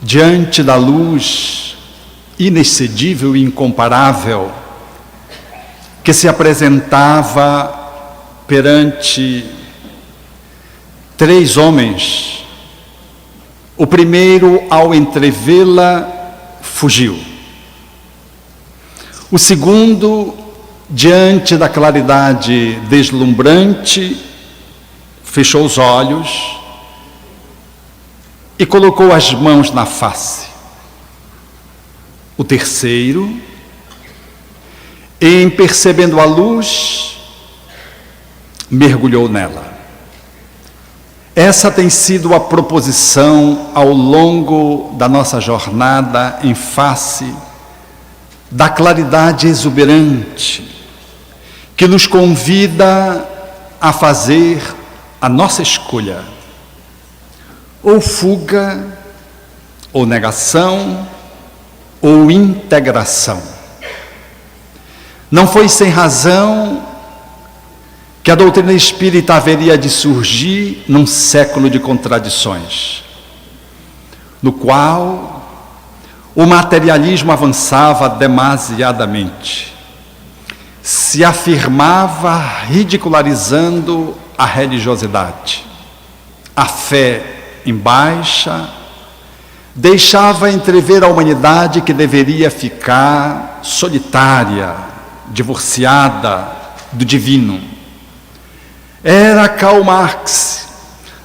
diante da luz inexcedível e incomparável que se apresentava perante 3 homens. O primeiro, ao entrevê-la, fugiu. O segundo, diante da claridade deslumbrante, fechou os olhos e colocou as mãos na face. O terceiro, em percebendo a luz, mergulhou nela. Essa tem sido a proposição ao longo da nossa jornada em face da claridade exuberante que nos convida a fazer a nossa escolha, ou fuga, ou negação, ou integração. Não foi sem razão que a doutrina espírita haveria de surgir num século de contradições, no qual o materialismo avançava demasiadamente, se afirmava ridicularizando a religiosidade, a fé em baixa, deixava entrever a humanidade que deveria ficar solitária, divorciada do divino. Era Karl Marx,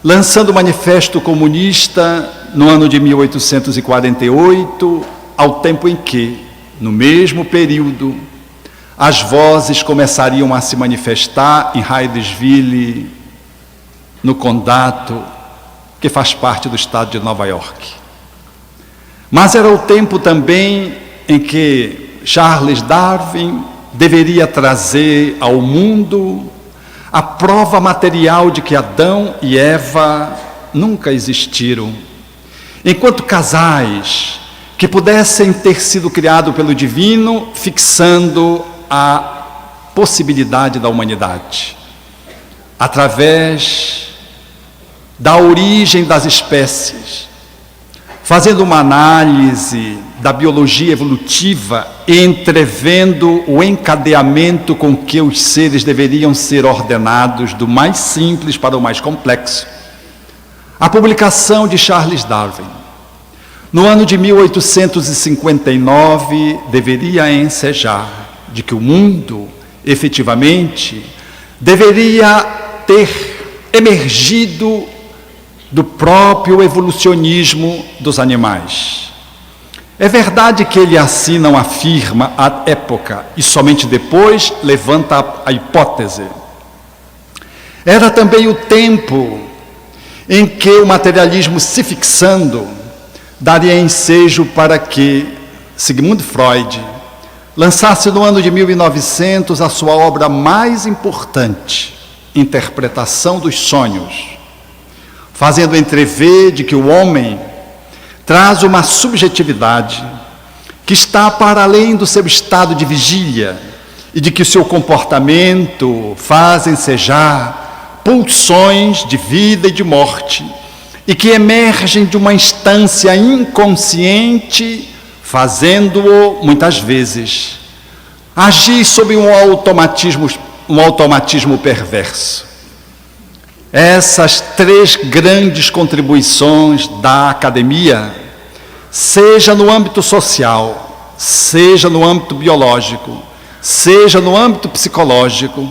lançando o Manifesto Comunista no ano de 1848, ao tempo em que, no mesmo período, as vozes começariam a se manifestar em Hydesville, no condado que faz parte do estado de Nova York. Mas era o tempo também em que Charles Darwin deveria trazer ao mundo a prova material de que Adão e Eva nunca existiram, enquanto casais que pudessem ter sido criados pelo divino, fixando a possibilidade da humanidade, através da origem das espécies, fazendo uma análise da biologia evolutiva, entrevendo o encadeamento com que os seres deveriam ser ordenados do mais simples para o mais complexo. A publicação de Charles Darwin, no ano de 1859, deveria ensejar de que o mundo, efetivamente, deveria ter emergido do próprio evolucionismo dos animais. É verdade que ele assim não afirma à época e somente depois levanta a hipótese. Era também o tempo em que o materialismo, se fixando, daria ensejo para que Sigmund Freud lançasse no ano de 1900 a sua obra mais importante, Interpretação dos Sonhos, fazendo entrever de que o homem traz uma subjetividade que está para além do seu estado de vigília e de que o seu comportamento faz ensejar pulsões de vida e de morte e que emergem de uma instância inconsciente, fazendo-o, muitas vezes, agir sob um automatismo perverso. Essas 3 grandes contribuições da academia, seja no âmbito social, seja no âmbito biológico, seja no âmbito psicológico,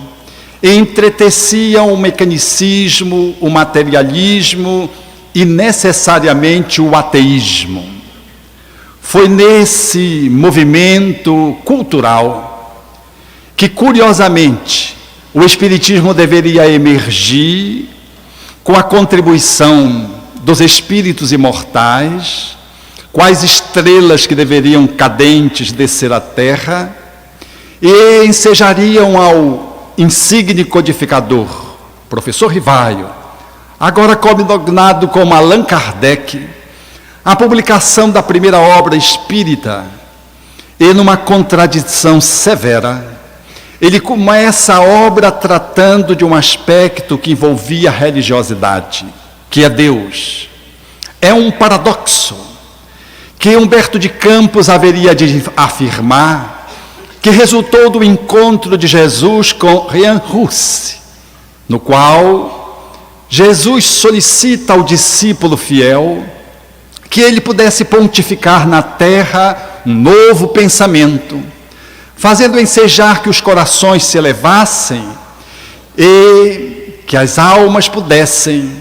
entreteciam o mecanicismo, o materialismo e necessariamente o ateísmo. Foi nesse movimento cultural que, curiosamente, o Espiritismo deveria emergir com a contribuição dos espíritos imortais, com as estrelas que deveriam cadentes descer à terra, e ensejariam ao insigne codificador, professor Rivaio, agora cognado como Allan Kardec, a publicação da primeira obra espírita, e numa contradição severa, ele começa a obra tratando de um aspecto que envolvia a religiosidade, que é Deus. É um paradoxo que Humberto de Campos haveria de afirmar, que resultou do encontro de Jesus com Rian Rousse, no qual Jesus solicita ao discípulo fiel que ele pudesse pontificar na terra um novo pensamento, fazendo ensejar que os corações se elevassem e que as almas pudessem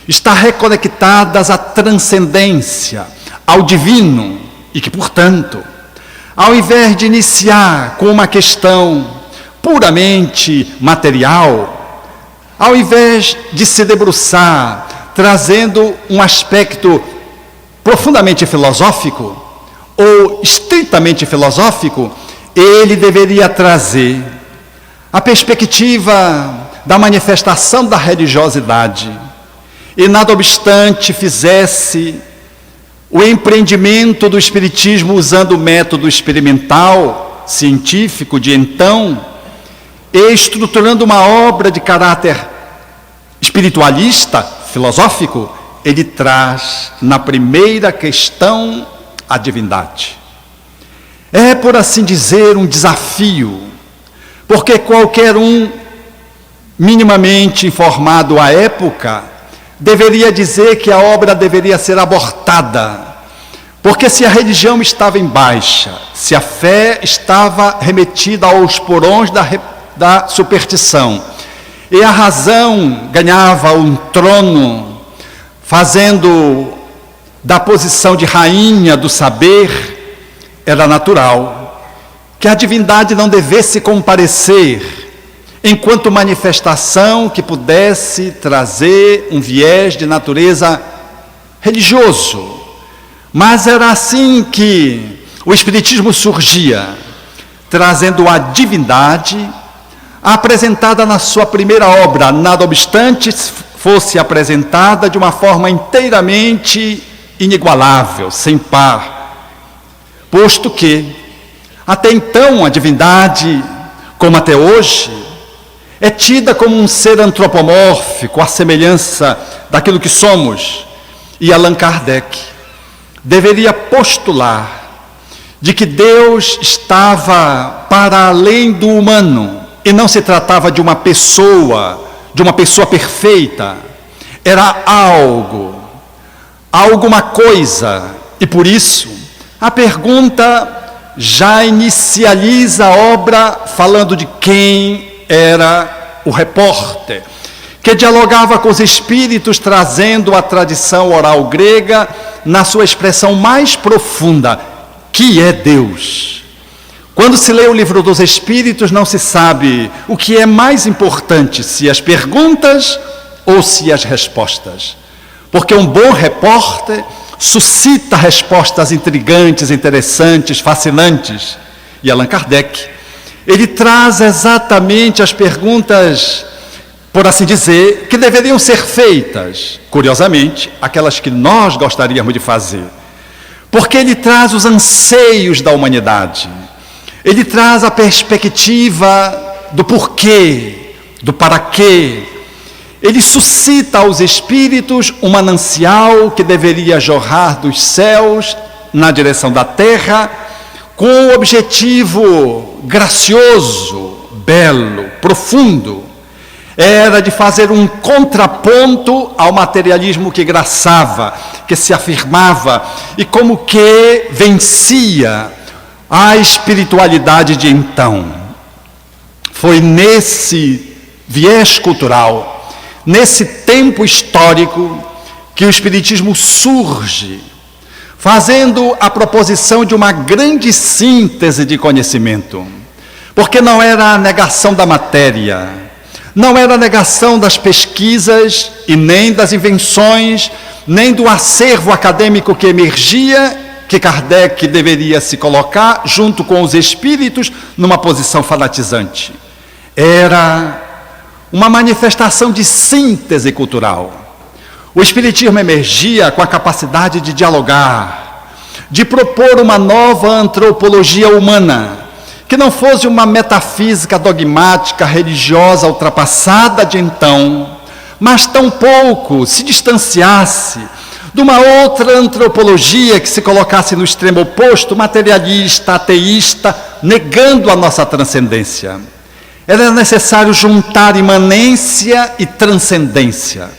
estar reconectadas à transcendência, ao divino, e que, portanto, ao invés de iniciar com uma questão puramente material, ao invés de se debruçar trazendo um aspecto profundamente filosófico ou estritamente filosófico, ele deveria trazer a perspectiva da manifestação da religiosidade e, nada obstante, fizesse o empreendimento do espiritismo usando o método experimental, científico de então, e estruturando uma obra de caráter espiritualista, filosófico, ele traz na primeira questão a divindade. É, por assim dizer, um desafio, porque qualquer um minimamente informado à época deveria dizer que a obra deveria ser abortada, porque se a religião estava em baixa, se a fé estava remetida aos porões da superstição, e a razão ganhava um trono, fazendo da posição de rainha do saber, era natural que a divindade não devesse comparecer enquanto manifestação que pudesse trazer um viés de natureza religioso. Mas era assim que o Espiritismo surgia, trazendo a divindade apresentada na sua primeira obra, nada obstante fosse apresentada de uma forma inteiramente inigualável, sem par, posto que até então a divindade, como até hoje, é tida como um ser antropomórfico, à semelhança daquilo que somos. E Allan Kardec deveria postular de que Deus estava para além do humano, e não se tratava de uma pessoa perfeita, era alguma coisa, e por isso a pergunta já inicializa a obra falando de quem era o repórter, que dialogava com os espíritos, trazendo a tradição oral grega na sua expressão mais profunda, que é Deus. Quando se lê o livro dos Espíritos, não se sabe o que é mais importante, se as perguntas ou se as respostas. Porque um bom repórter suscita respostas intrigantes, interessantes, fascinantes. E Allan Kardec, ele traz exatamente as perguntas, por assim dizer, que deveriam ser feitas, curiosamente, aquelas que nós gostaríamos de fazer. Porque ele traz os anseios da humanidade. Ele traz a perspectiva do porquê, do para quê. Ele suscita aos espíritos um manancial que deveria jorrar dos céus na direção da terra, com o objetivo gracioso, belo, profundo, era de fazer um contraponto ao materialismo que graçava, que se afirmava e como que vencia a espiritualidade de então. Foi nesse viés cultural, nesse tempo histórico, que o Espiritismo surge, fazendo a proposição de uma grande síntese de conhecimento, porque não era a negação da matéria, não era a negação das pesquisas e nem das invenções, nem do acervo acadêmico que emergia, que Kardec deveria se colocar junto com os espíritos numa posição fanatizante. Era uma manifestação de síntese cultural. O espiritismo emergia com a capacidade de dialogar, de propor uma nova antropologia humana, que não fosse uma metafísica dogmática, religiosa, ultrapassada de então, mas tampouco se distanciasse de uma outra antropologia que se colocasse no extremo oposto, materialista, ateísta, negando a nossa transcendência. Era necessário juntar imanência e transcendência.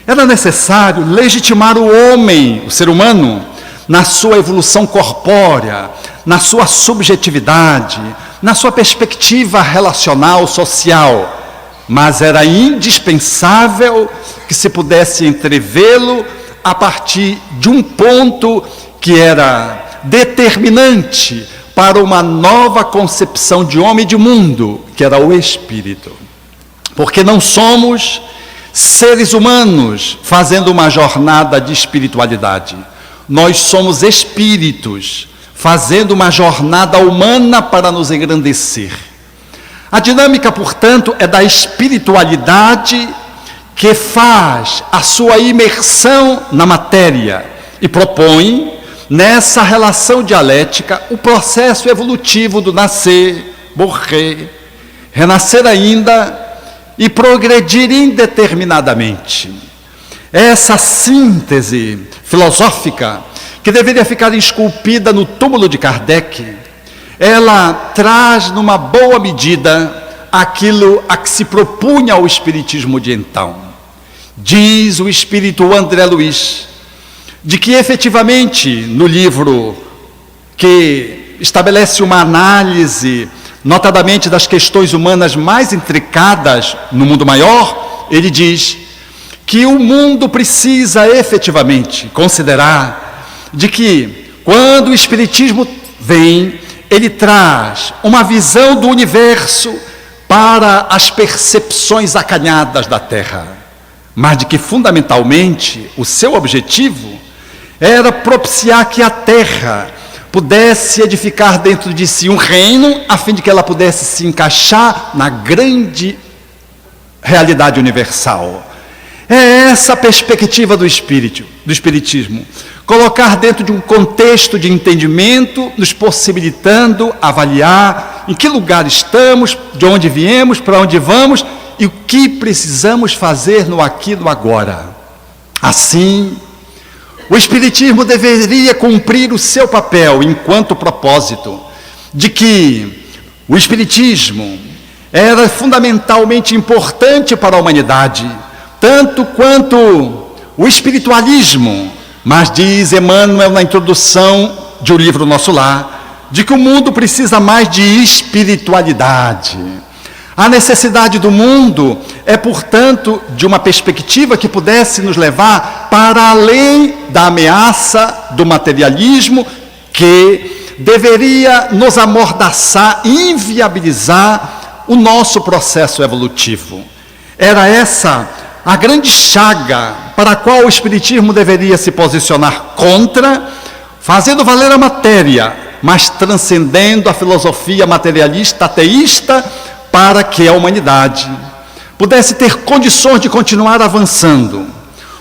Era necessário legitimar o homem, o ser humano, na sua evolução corpórea, na sua subjetividade, na sua perspectiva relacional, social. Mas era indispensável que se pudesse entrevê-lo a partir de um ponto que era determinante para uma nova concepção de homem e de mundo, que era o espírito. Porque não somos seres humanos fazendo uma jornada de espiritualidade. Nós somos espíritos fazendo uma jornada humana para nos engrandecer. A dinâmica, portanto, é da espiritualidade que faz a sua imersão na matéria e propõe, nessa relação dialética, o processo evolutivo do nascer, morrer, renascer ainda e progredir indeterminadamente. Essa síntese filosófica, que deveria ficar esculpida no túmulo de Kardec, ela traz numa boa medida aquilo a que se propunha o Espiritismo de então. Diz o espírito André Luiz, de que efetivamente no livro que estabelece uma análise, notadamente das questões humanas mais intricadas no mundo maior, ele diz que o mundo precisa efetivamente considerar de que quando o Espiritismo vem, ele traz uma visão do universo para as percepções acanhadas da Terra, mas de que fundamentalmente o seu objetivo era propiciar que a Terra pudesse edificar dentro de si um reino, a fim de que ela pudesse se encaixar na grande realidade universal. É essa a perspectiva do Espiritismo. Colocar dentro de um contexto de entendimento, nos possibilitando avaliar em que lugar estamos, de onde viemos, para onde vamos e o que precisamos fazer no aqui e no agora. Assim, o Espiritismo deveria cumprir o seu papel enquanto propósito de que o Espiritismo era fundamentalmente importante para a humanidade, tanto quanto o espiritualismo. Mas diz Emmanuel na introdução de O Livro Nosso Lar, de que o mundo precisa mais de espiritualidade. A necessidade do mundo é, portanto, de uma perspectiva que pudesse nos levar para além da ameaça do materialismo, que deveria nos amordaçar, inviabilizar o nosso processo evolutivo. Era essa a grande chaga para a qual o Espiritismo deveria se posicionar contra, fazendo valer a matéria, mas transcendendo a filosofia materialista, ateísta, para que a humanidade pudesse ter condições de continuar avançando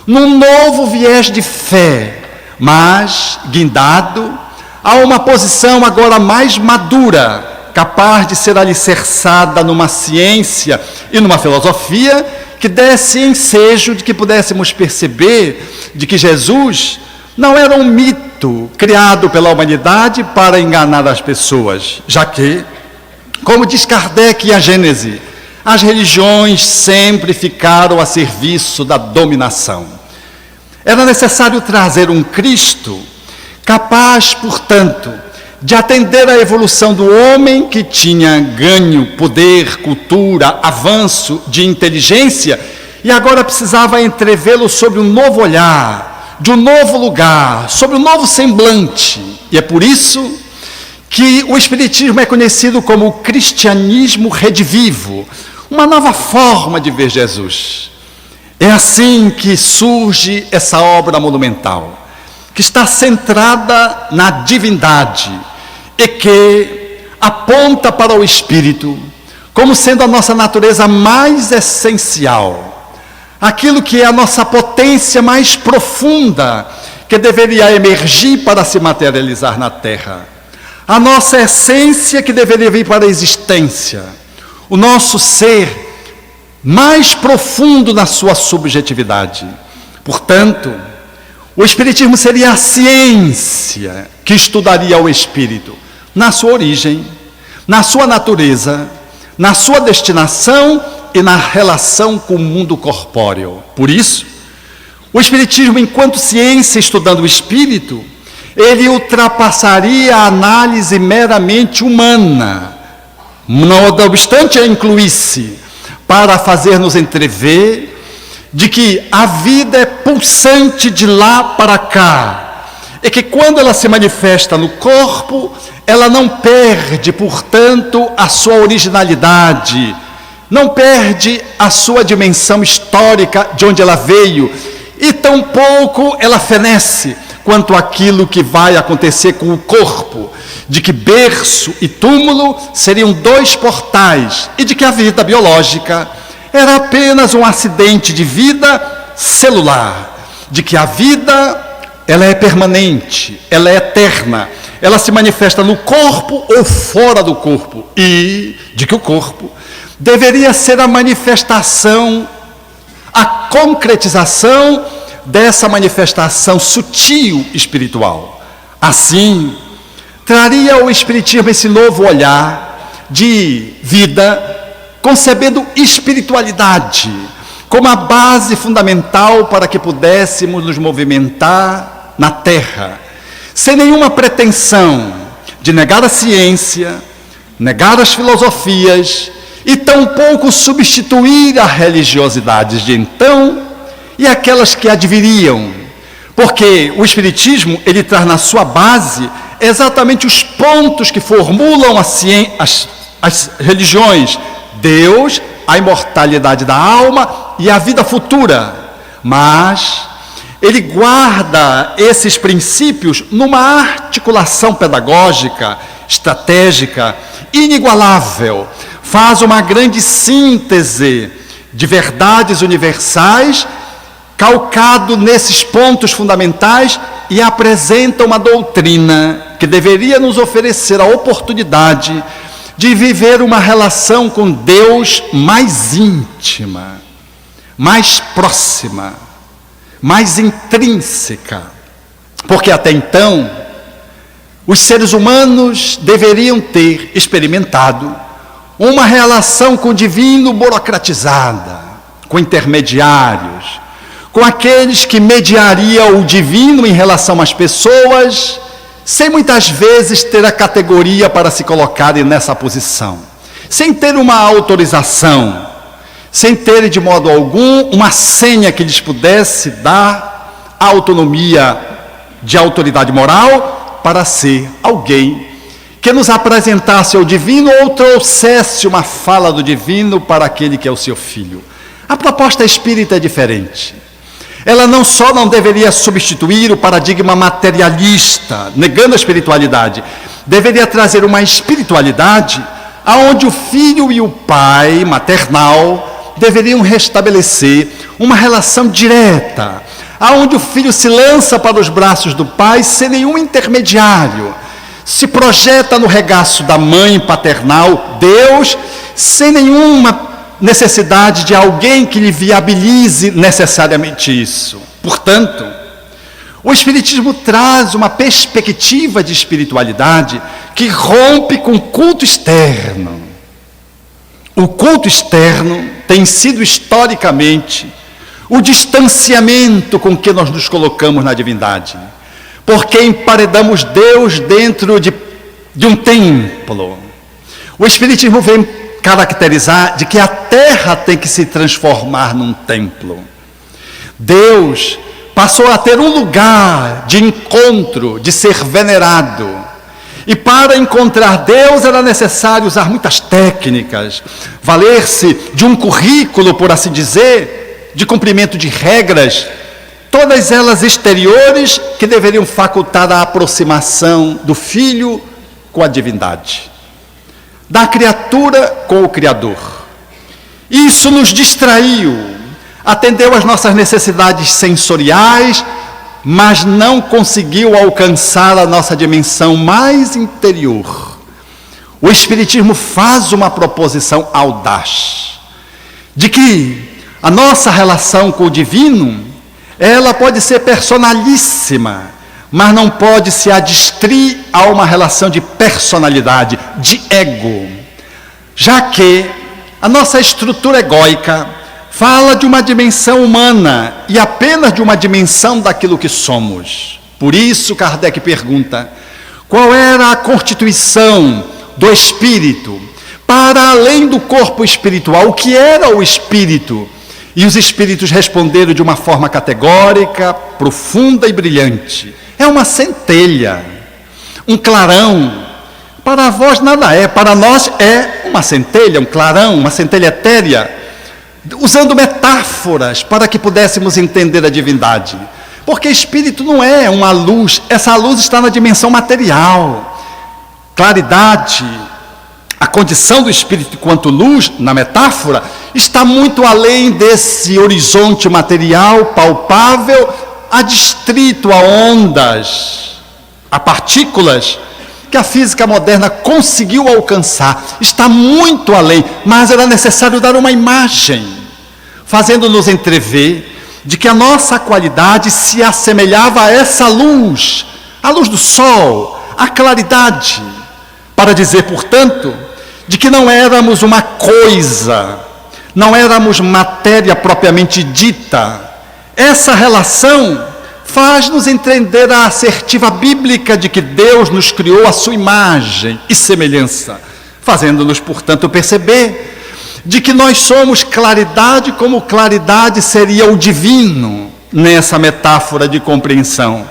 num novo viés de fé, mas guindado a uma posição agora mais madura, capaz de ser alicerçada numa ciência e numa filosofia que desse ensejo de que pudéssemos perceber de que Jesus não era um mito criado pela humanidade para enganar as pessoas, já que, como diz Kardec em A Gênese, as religiões sempre ficaram a serviço da dominação. Era necessário trazer um Cristo capaz, portanto, de atender à evolução do homem que tinha ganho poder, cultura, avanço de inteligência e agora precisava entrevê-lo sob um novo olhar, de um novo lugar, sob um novo semblante. E é por isso que o Espiritismo é conhecido como o cristianismo redivivo, uma nova forma de ver Jesus. É assim que surge essa obra monumental, que está centrada na divindade e que aponta para o Espírito como sendo a nossa natureza mais essencial, aquilo que é a nossa potência mais profunda, que deveria emergir para se materializar na Terra, a nossa essência que deveria vir para a existência, o nosso ser mais profundo na sua subjetividade. Portanto, O Espiritismo seria a ciência que estudaria o espírito na sua origem, na sua natureza, na sua destinação e na relação com o mundo corpóreo. Por isso, o Espiritismo, enquanto ciência estudando o espírito, ele ultrapassaria a análise meramente humana, não obstante a incluísse, para fazer-nos entrever de que a vida é pulsante de lá para cá, e que quando ela se manifesta no corpo, ela não perde, portanto, a sua originalidade, não perde a sua dimensão histórica de onde ela veio, e tampouco ela fenece quanto àquilo que vai acontecer com o corpo, de que berço e túmulo seriam dois portais, e de que a vida biológica era apenas um acidente de vida celular, de que a vida, ela é permanente, ela é eterna, ela se manifesta no corpo ou fora do corpo, e de que o corpo deveria ser a manifestação, a concretização dessa manifestação sutil espiritual. Assim, traria o Espiritismo esse novo olhar de vida, concebendo espiritualidade como a base fundamental para que pudéssemos nos movimentar na Terra, sem nenhuma pretensão de negar a ciência, negar as filosofias e tampouco substituir as religiosidades de então e aquelas que adviriam, porque o Espiritismo, ele traz na sua base exatamente os pontos que formulam as religiões: Deus, a imortalidade da alma e a vida futura. Mas ele guarda esses princípios numa articulação pedagógica, estratégica, inigualável. Faz uma grande síntese de verdades universais, calcado nesses pontos fundamentais, e apresenta uma doutrina que deveria nos oferecer a oportunidade de viver uma relação com Deus mais íntima, mais próxima, mais intrínseca, porque até então os seres humanos deveriam ter experimentado uma relação com o divino burocratizada, com intermediários, com aqueles que mediariam o divino em relação às pessoas, sem muitas vezes ter a categoria para se colocarem nessa posição, sem ter uma autorização, sem ter de modo algum uma senha que lhes pudesse dar a autonomia de autoridade moral para ser alguém que nos apresentasse ao divino ou trouxesse uma fala do divino para aquele que é o seu filho. A proposta espírita é diferente. Ela não só não deveria substituir o paradigma materialista, negando a espiritualidade, deveria trazer uma espiritualidade aonde o filho e o pai maternal deveriam restabelecer uma relação direta, aonde o filho se lança para os braços do pai sem nenhum intermediário, se projeta no regaço da mãe paternal, Deus, sem nenhuma necessidade de alguém que lhe viabilize necessariamente isso. Portanto, o Espiritismo traz uma perspectiva de espiritualidade que rompe com o culto externo. O culto externo tem sido historicamente o distanciamento com que nós nos colocamos na divindade, porque emparedamos Deus dentro de um templo. O Espiritismo vem caracterizar de que a terra tem que se transformar num templo. Deus passou a ter um lugar de encontro, de ser venerado. E para encontrar Deus era necessário usar muitas técnicas, valer-se de um currículo, por assim dizer, de cumprimento de regras, todas elas exteriores que deveriam facultar a aproximação do filho com a divindade, da criatura com o Criador. Isso nos distraiu, atendeu às nossas necessidades sensoriais, mas não conseguiu alcançar a nossa dimensão mais interior. O Espiritismo faz uma proposição audaz, de que a nossa relação com o divino, ela pode ser personalíssima, mas não pode se adstrir a uma relação de personalidade, de ego, já que a nossa estrutura egóica fala de uma dimensão humana e apenas de uma dimensão daquilo que somos. Por isso, Kardec pergunta: qual era a constituição do espírito para além do corpo espiritual? O que era o espírito? E os espíritos responderam de uma forma categórica, profunda e brilhante: é uma centelha, um clarão. Para vós nada é, para nós é uma centelha, um clarão, uma centelha etérea, usando metáforas para que pudéssemos entender a divindade. Porque espírito não é uma luz, essa luz está na dimensão material. Claridade, a condição do espírito quanto luz, na metáfora, está muito além desse horizonte material, palpável, adstrito a ondas, a partículas, que a física moderna conseguiu alcançar. Está muito além, mas era necessário dar uma imagem, fazendo-nos entrever de que a nossa qualidade se assemelhava a essa luz, a luz do sol, a claridade, para dizer, portanto, de que não éramos uma coisa, não éramos matéria propriamente dita. Essa relação faz-nos entender a assertiva bíblica de que Deus nos criou à sua imagem e semelhança, fazendo-nos, portanto, perceber de que nós somos claridade, como claridade seria o divino, nessa metáfora de compreensão.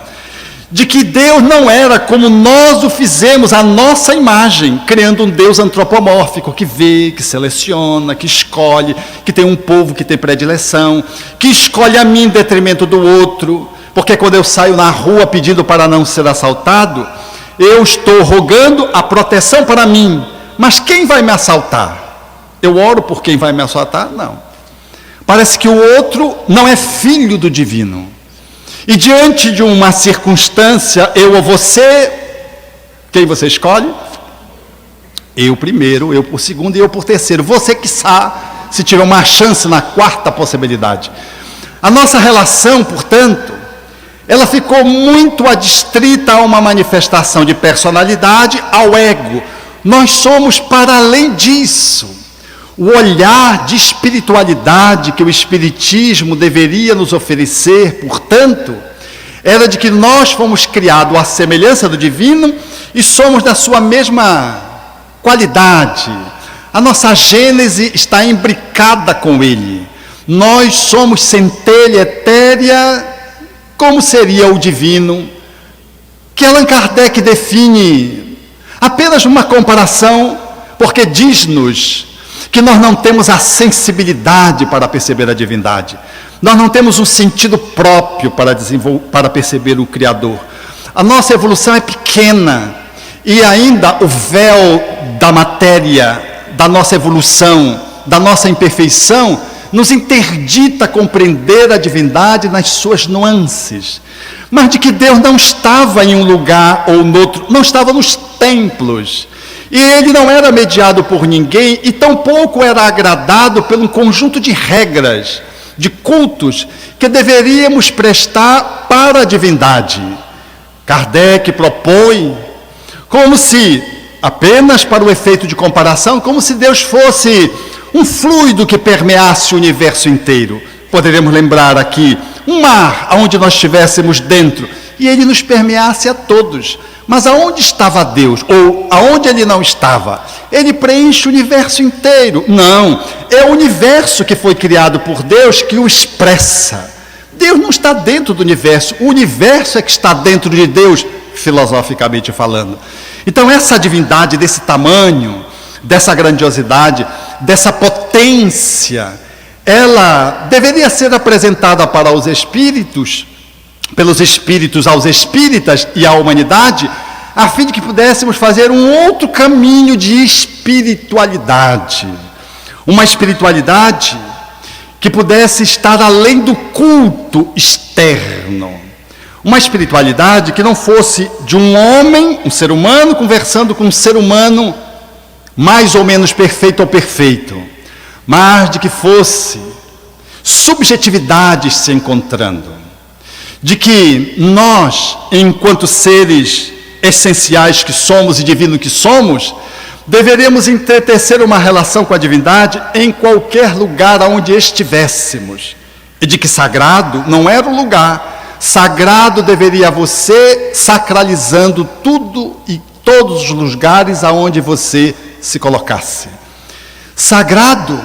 De que Deus não era como nós o fizemos, a nossa imagem, criando um Deus antropomórfico, que vê, que seleciona, que escolhe, que tem um povo que tem predileção, que escolhe a mim em detrimento do outro. Porque quando eu saio na rua pedindo para não ser assaltado, eu estou rogando a proteção para mim. Mas quem vai me assaltar? Eu oro por quem vai me assaltar? Não. Parece que o outro não é filho do divino. E diante de uma circunstância, eu ou você, quem você escolhe? Eu primeiro, eu por segundo e eu por terceiro. Você quiçá, se tiver uma chance na quarta possibilidade. A nossa relação, portanto, ela ficou muito adstrita a uma manifestação de personalidade, ao ego. Nós somos para além disso. O olhar de espiritualidade que o Espiritismo deveria nos oferecer, portanto, era de que nós fomos criados à semelhança do divino e somos da sua mesma qualidade. A nossa gênese está imbricada com ele. Nós somos centelha etérea, como seria o divino, que Allan Kardec define apenas uma comparação, porque diz-nos que nós não temos a sensibilidade para perceber a divindade. Nós não temos um sentido próprio para perceber o Criador. A nossa evolução é pequena e ainda o véu da matéria, da nossa evolução, da nossa imperfeição, nos interdita a compreender a divindade nas suas nuances. Mas de que Deus não estava em um lugar ou no outro, não estava nos templos. E ele não era mediado por ninguém e tampouco era agradado pelo conjunto de regras, de cultos que deveríamos prestar para a divindade. Kardec propõe, como se, apenas para o efeito de comparação, como se Deus fosse um fluido que permeasse o universo inteiro. Poderíamos lembrar aqui um mar onde nós estivéssemos dentro e ele nos permeasse a todos. Mas aonde estava Deus? Ou aonde ele não estava? Ele preenche o universo inteiro? Não, é o universo que foi criado por Deus que o expressa. Deus não está dentro do universo, o universo é que está dentro de Deus, filosoficamente falando. Então essa divindade desse tamanho, dessa grandiosidade, dessa potência, ela deveria ser apresentada para os espíritos, pelos espíritos aos espíritas e à humanidade, a fim de que pudéssemos fazer um outro caminho de espiritualidade. Uma espiritualidade que pudesse estar além do culto externo. Uma espiritualidade que não fosse de um homem, um ser humano, conversando com um ser humano mais ou menos perfeito ou perfeito, mas de que fosse subjetividades se encontrando. de que nós, enquanto seres essenciais que somos e divinos que somos, deveríamos entretecer uma relação com a divindade em qualquer lugar onde estivéssemos. E de que sagrado não era o lugar, sagrado deveria você sacralizando tudo e todos os lugares aonde você se colocasse. Sagrado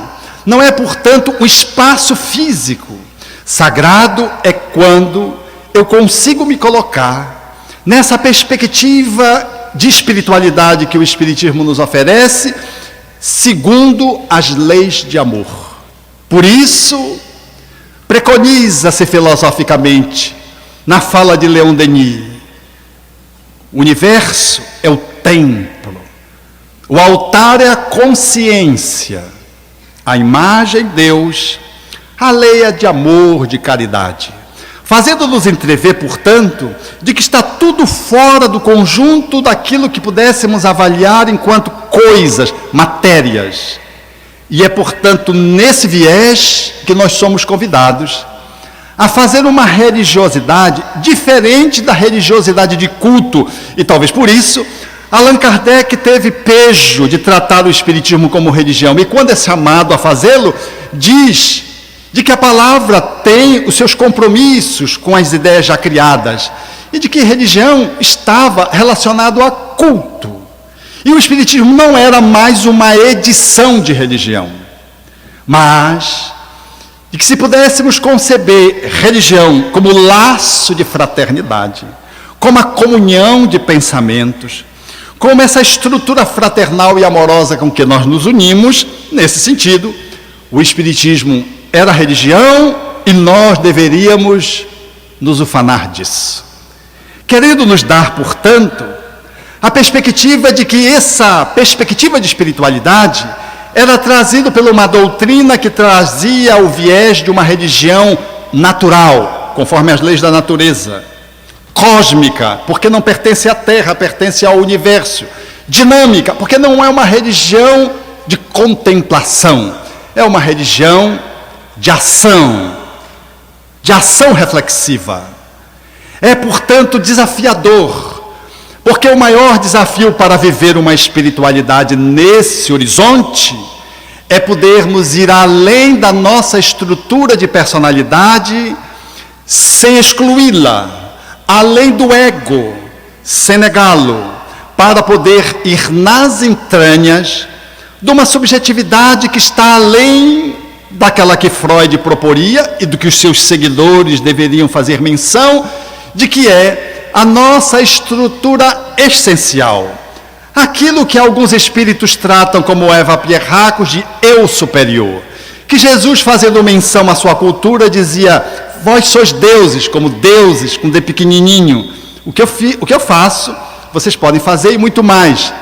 não é, portanto, um espaço físico. Sagrado é quando eu consigo me colocar nessa perspectiva de espiritualidade que o Espiritismo nos oferece, segundo as leis de amor. Por isso, preconiza-se filosoficamente, na fala de Leon Denis, o universo é o templo, o altar é a consciência, a imagem de Deus, a lei é de amor, de caridade, fazendo-nos entrever, portanto, de que está tudo fora do conjunto daquilo que pudéssemos avaliar enquanto coisas, matérias. E é, portanto, nesse viés que nós somos convidados a fazer uma religiosidade diferente da religiosidade de culto. E talvez por isso, Allan Kardec teve pejo de tratar o Espiritismo como religião. E quando é chamado a fazê-lo, diz de que a palavra tem os seus compromissos com as ideias já criadas e de que religião estava relacionado a culto. E o Espiritismo não era mais uma edição de religião, mas de que se pudéssemos conceber religião como laço de fraternidade, como a comunhão de pensamentos, como essa estrutura fraternal e amorosa com que nós nos unimos, nesse sentido, o Espiritismo era religião e nós deveríamos nos ufanar disso. Querendo nos dar, portanto, a perspectiva de que essa perspectiva de espiritualidade era trazida por uma doutrina que trazia o viés de uma religião natural, conforme as leis da natureza, cósmica, porque não pertence à Terra, pertence ao universo, dinâmica, porque não é uma religião de contemplação, é uma religião de ação reflexiva. É, portanto, desafiador, porque o maior desafio para viver uma espiritualidade nesse horizonte é podermos ir além da nossa estrutura de personalidade sem excluí-la, além do ego, sem negá-lo, para poder ir nas entranhas de uma subjetividade que está além daquela que Freud proporia e do que os seus seguidores deveriam fazer menção, de que é a nossa estrutura essencial. Aquilo que alguns espíritos tratam como Eva Pierracos de eu superior, que Jesus, fazendo menção à sua cultura, dizia: vós sois deuses, como deuses, com D pequenininho. O que eu faço, vocês podem fazer e muito mais.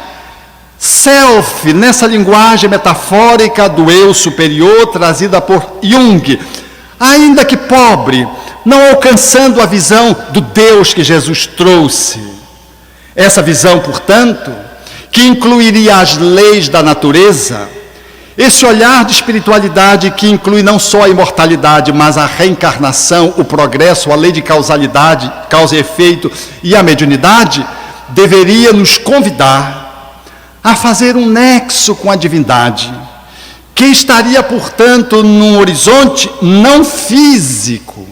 Self, nessa linguagem metafórica do eu superior, trazida por Jung, ainda que pobre, não alcançando a visão do Deus que Jesus trouxe. Essa visão, portanto, que incluiria as leis da natureza, esse olhar de espiritualidade que inclui não só a imortalidade, mas a reencarnação, o progresso, a lei de causalidade, causa e efeito e a mediunidade, deveria nos convidar a fazer um nexo com a divindade, que estaria, portanto, num horizonte não físico,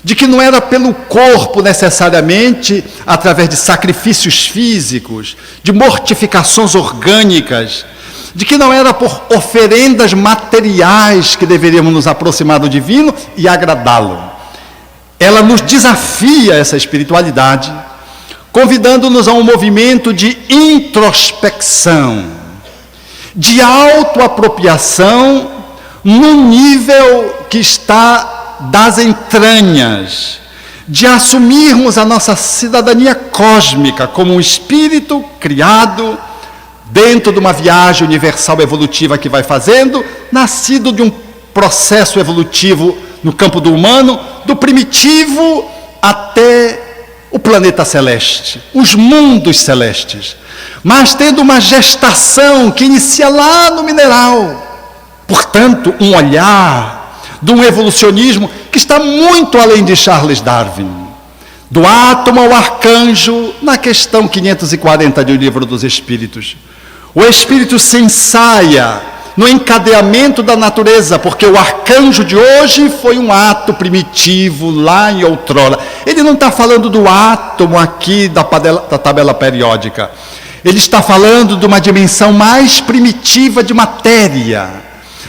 de que não era pelo corpo necessariamente, através de sacrifícios físicos, de mortificações orgânicas, de que não era por oferendas materiais que deveríamos nos aproximar do divino e agradá-lo. Ela nos desafia, essa espiritualidade, convidando-nos a um movimento de introspecção, de autoapropriação no nível que está das entranhas, de assumirmos a nossa cidadania cósmica como um espírito criado dentro de uma viagem universal evolutiva que vai fazendo, nascido de um processo evolutivo no campo do humano, do primitivo até o planeta celeste, os mundos celestes, mas tendo uma gestação que inicia lá no mineral. Portanto, um olhar de um evolucionismo que está muito além de Charles Darwin, do átomo ao arcanjo, na questão 540 do Livro dos Espíritos. O espírito se ensaia no encadeamento da natureza, porque o arcanjo de hoje foi um ato primitivo lá em outrora. Ele não está falando do átomo aqui da tabela periódica. Ele está falando de uma dimensão mais primitiva de matéria,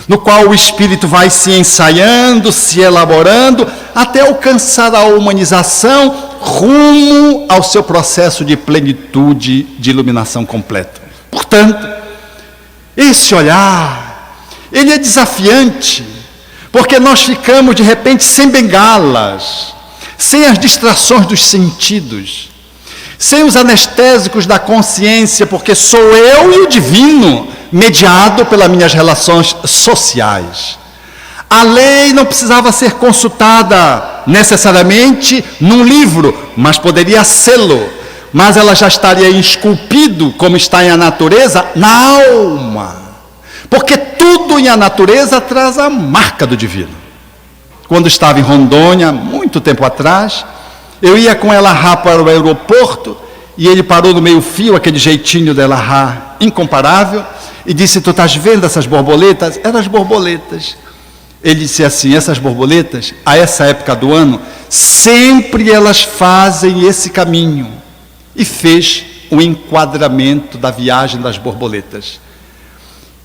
no qual o espírito vai se ensaiando, se elaborando, até alcançar a humanização rumo ao seu processo de plenitude, de iluminação completa. Portanto, esse olhar, ele é desafiante, porque nós ficamos de repente sem bengalas, sem as distrações dos sentidos, sem os anestésicos da consciência, porque sou eu e o divino, mediado pelas minhas relações sociais. A lei não precisava ser consultada necessariamente num livro, mas poderia sê-lo, mas ela já estaria esculpido, como está em a natureza, na alma, porque tudo em a natureza traz a marca do divino. Quando estava em Rondônia, muito tempo atrás, eu ia com Elahá para o aeroporto, e ele parou no meio fio, aquele jeitinho de Elahá incomparável, e disse: tu estás vendo essas borboletas? Eram as borboletas. Ele disse assim: essas borboletas, a essa época do ano, sempre elas fazem esse caminho. E fez um enquadramento da viagem das borboletas.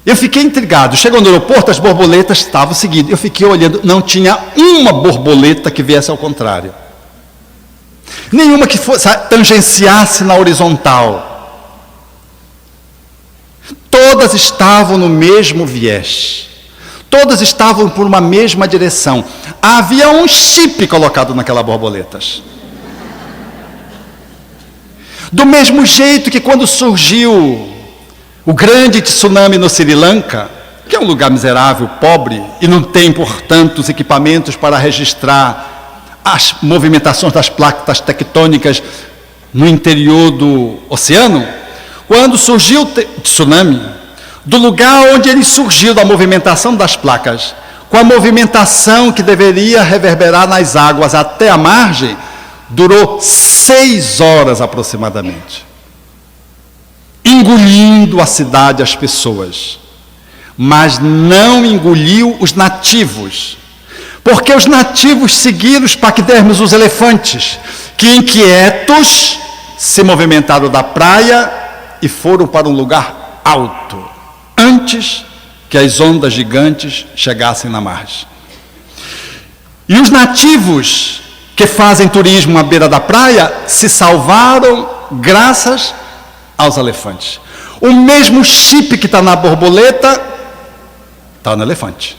Eu fiquei intrigado. Chegou no aeroporto, as borboletas estavam seguindo. Eu fiquei olhando, não tinha uma borboleta que viesse ao contrário. Nenhuma que fosse, tangenciasse na horizontal. Todas estavam no mesmo viés. Todas estavam por uma mesma direção. Havia um chip colocado naquelas borboletas. Do mesmo jeito que quando surgiu o grande tsunami no Sri Lanka, que é um lugar miserável, pobre, e não tem, portanto, os equipamentos para registrar as movimentações das placas tectônicas no interior do oceano, quando surgiu o tsunami, do lugar onde ele surgiu, da movimentação das placas, com a movimentação que deveria reverberar nas águas até a margem, durou 6 horas aproximadamente, engolindo a cidade, as pessoas, mas não engoliu os nativos, porque os nativos seguiram os paquidermos, os elefantes, que inquietos se movimentaram da praia e foram para um lugar alto, antes que as ondas gigantes chegassem na margem. E os nativos que fazem turismo à beira da praia se salvaram graças aos elefantes. O mesmo chip que está na borboleta está no elefante.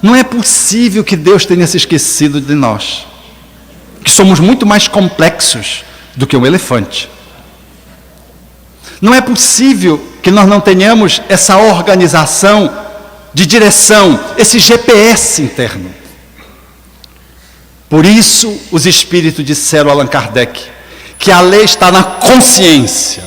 Não é possível que Deus tenha se esquecido de nós, que somos muito mais complexos do que um elefante. Não é possível que nós não tenhamos essa organização de direção, esse GPS interno. Por isso, os espíritos disseram a Allan Kardec que a lei está na consciência,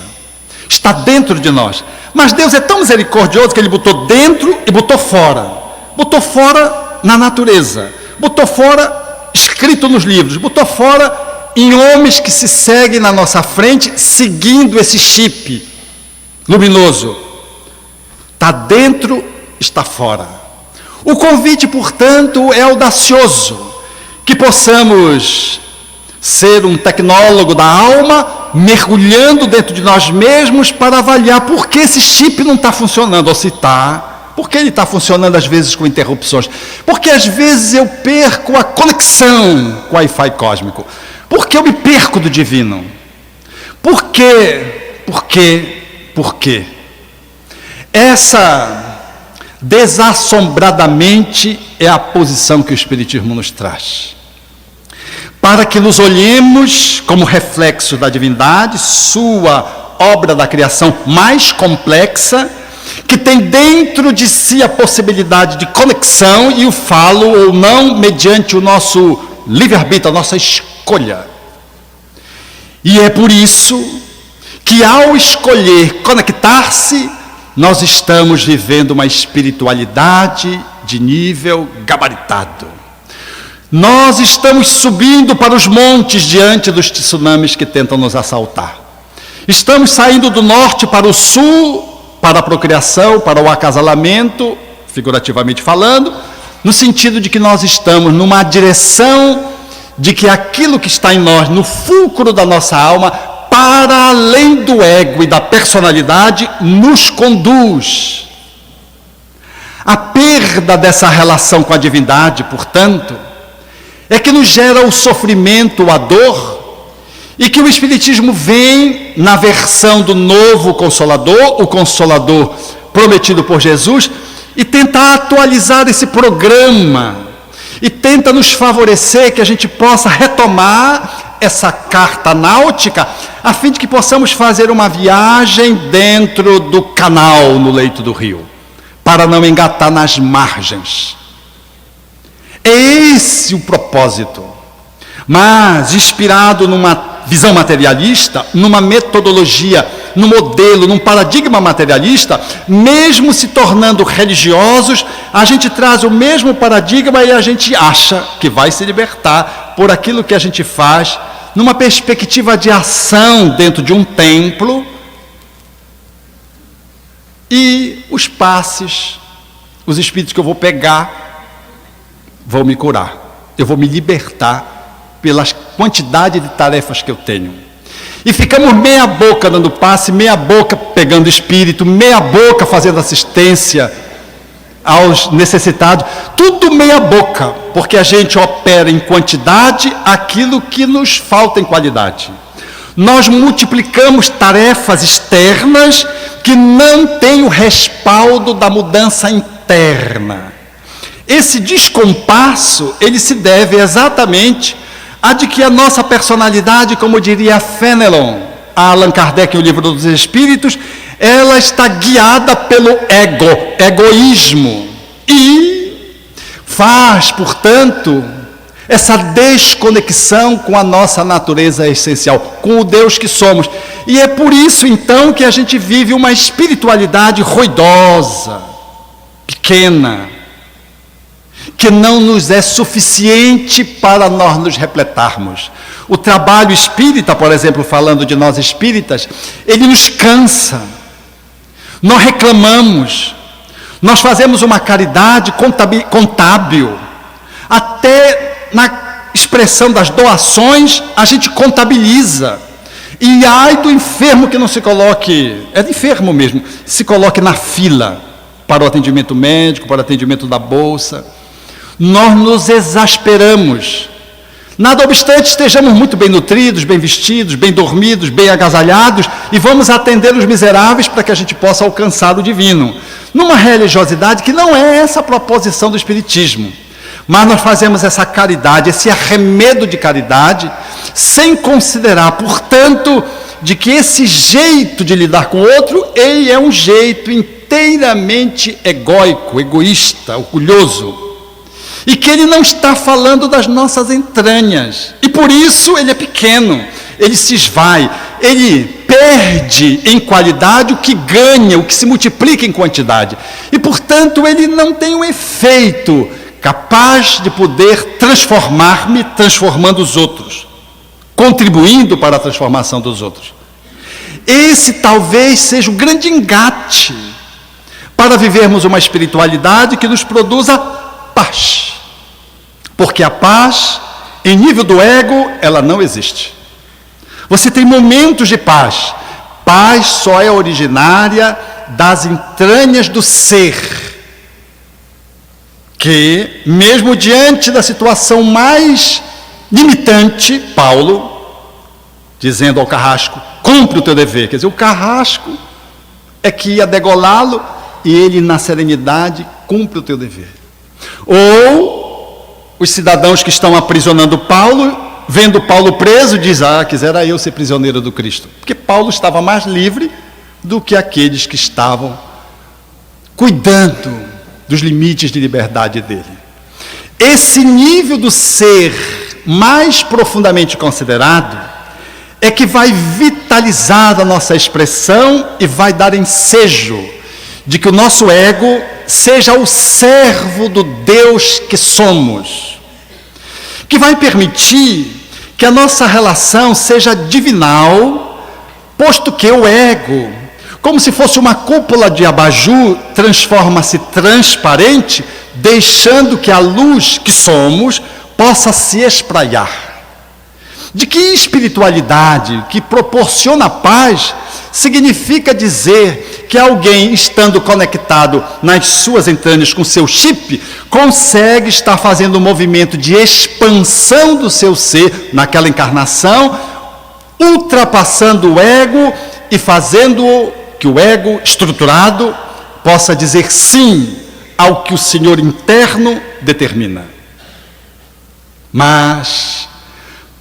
está dentro de nós. Mas Deus é tão misericordioso que Ele botou dentro e botou fora. Botou fora na natureza, botou fora escrito nos livros, botou fora em homens que se seguem na nossa frente, seguindo esse chip luminoso. Está dentro, está fora. O convite, portanto, é audacioso, que possamos ser um tecnólogo da alma, mergulhando dentro de nós mesmos para avaliar por que esse chip não está funcionando, ou se está, por que ele está funcionando às vezes com interrupções, porque às vezes eu perco a conexão com o Wi-Fi cósmico, porque eu me perco do divino. Por quê? Por quê? Essa desassombradamente é a posição que o Espiritismo nos traz, para que nos olhemos como reflexo da divindade, sua obra da criação mais complexa, que tem dentro de si a possibilidade de conexão, e o falo ou não mediante o nosso livre-arbítrio, a nossa escolha. E é por isso que, ao escolher conectar-se, nós estamos vivendo uma espiritualidade de nível gabaritado. Nós estamos subindo para os montes diante dos tsunamis que tentam nos assaltar. Estamos saindo do norte para o sul, para a procriação, para o acasalamento, figurativamente falando, no sentido de que nós estamos numa direção de que aquilo que está em nós, no fulcro da nossa alma, para além do ego e da personalidade, nos conduz. A perda dessa relação com a divindade, portanto, é que nos gera o sofrimento, a dor, e que o Espiritismo vem na versão do novo Consolador, o Consolador prometido por Jesus, e tenta atualizar esse programa, e tenta nos favorecer que a gente possa retomar essa carta náutica, a fim de que possamos fazer uma viagem dentro do canal no leito do rio, para não engatar nas margens. É esse o propósito, mas inspirado numa visão materialista, numa metodologia, num modelo, num paradigma materialista, mesmo se tornando religiosos, a gente traz o mesmo paradigma e a gente acha que vai se libertar por aquilo que a gente faz, numa perspectiva de ação dentro de um templo, e os passes, os espíritos que eu vou pegar, vão me curar, eu vou me libertar pela quantidade de tarefas que eu tenho. E ficamos meia boca dando passe, meia boca pegando espírito, meia boca fazendo assistência aos necessitados, tudo meia boca, porque a gente opera em quantidade aquilo que nos falta em qualidade. Nós multiplicamos tarefas externas que não têm o respaldo da mudança interna. Esse descompasso, ele se deve exatamente a de que a nossa personalidade, como diria Fenelon, a Allan Kardec, o Livro dos Espíritos, ela está guiada pelo egoísmo, e faz, portanto, essa desconexão com a nossa natureza essencial, com o Deus que somos. E é por isso, então, que a gente vive uma espiritualidade ruidosa, pequena, que não nos é suficiente para nós nos repletarmos. O trabalho espírita, por exemplo, falando de nós espíritas, ele nos cansa. Nós reclamamos, nós fazemos uma caridade contábil. Até na expressão das doações, a gente contabiliza. E ai do enfermo que não se coloque, é de enfermo mesmo, se coloque na fila para o atendimento médico, para o atendimento da bolsa. Nós nos exasperamos. Nada obstante, estejamos muito bem nutridos, bem vestidos, bem dormidos, bem agasalhados, e vamos atender os miseráveis para que a gente possa alcançar o divino. Numa religiosidade que não é essa a proposição do Espiritismo. Mas nós fazemos essa caridade, esse arremedo de caridade, sem considerar, portanto, de que esse jeito de lidar com o outro, ele é um jeito inteiramente egóico, egoísta, orgulhoso. E que ele não está falando das nossas entranhas. E por isso ele é pequeno, ele se esvai, ele perde em qualidade o que ganha, o que se multiplica em quantidade. E, portanto, ele não tem um efeito capaz de poder transformar-me, transformando os outros, contribuindo para a transformação dos outros. Esse talvez seja o grande engate para vivermos uma espiritualidade que nos produza paz. Porque a paz, em nível do ego, ela não existe. Você tem momentos de paz. Paz só é originária das entranhas do ser, que, mesmo diante da situação mais limitante, Paulo, dizendo ao carrasco, cumpre o teu dever. Quer dizer, o carrasco é que ia degolá-lo, e ele, na serenidade, cumpre o teu dever. Ou os cidadãos que estão aprisionando Paulo, vendo Paulo preso, diz, quisera eu ser prisioneiro do Cristo. Porque Paulo estava mais livre do que aqueles que estavam cuidando dos limites de liberdade dele. Esse nível do ser mais profundamente considerado é que vai vitalizar a nossa expressão e vai dar ensejo de que o nosso ego seja o servo do Deus que somos. que vai permitir que a nossa relação seja divinal, posto que o ego, como se fosse uma cúpula de abajur, transforma-se transparente, deixando que a luz que somos possa se espraiar. De que espiritualidade que proporciona paz significa dizer que alguém, estando conectado nas suas entranhas com seu chip, consegue estar fazendo um movimento de expansão do seu ser naquela encarnação, ultrapassando o ego e fazendo que o ego estruturado possa dizer sim ao que o Senhor interno determina. Mas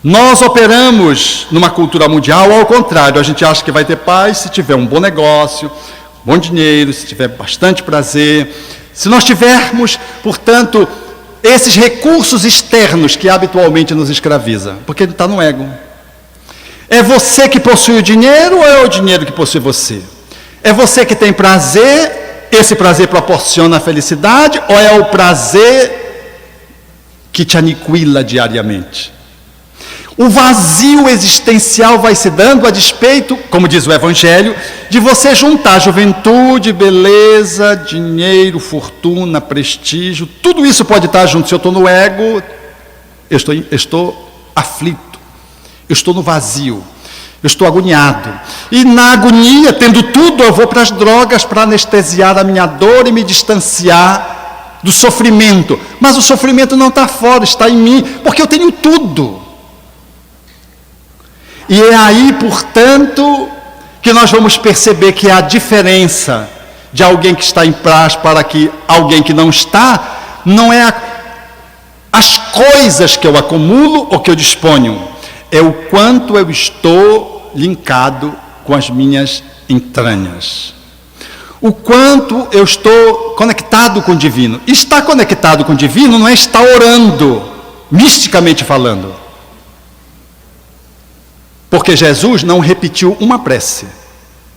nós operamos numa cultura mundial ao contrário. A gente acha que vai ter paz se tiver um bom negócio, bom dinheiro, se tiver bastante prazer, se nós tivermos, portanto, esses recursos externos que habitualmente nos escraviza, porque ele está no ego. É você que possui o dinheiro ou é o dinheiro que possui você? É você que tem prazer, esse prazer proporciona a felicidade, ou é o prazer que te aniquila diariamente? O vazio existencial vai se dando a despeito, como diz o Evangelho, de você juntar juventude, beleza, dinheiro, fortuna, prestígio. Tudo isso pode estar junto. Se eu estou no ego, eu estou aflito, eu estou no vazio, eu estou agoniado. E na agonia, tendo tudo, eu vou para as drogas para anestesiar a minha dor e me distanciar do sofrimento. Mas o sofrimento não está fora, está em mim, porque eu tenho tudo. E é aí, portanto, que nós vamos perceber que a diferença de alguém que está em paz para que alguém que não está, não é as coisas que eu acumulo ou que eu disponho, é o quanto eu estou linkado com as minhas entranhas. O quanto eu estou conectado com o divino. Estar conectado com o divino não é estar orando, misticamente falando. Porque Jesus não repetiu uma prece.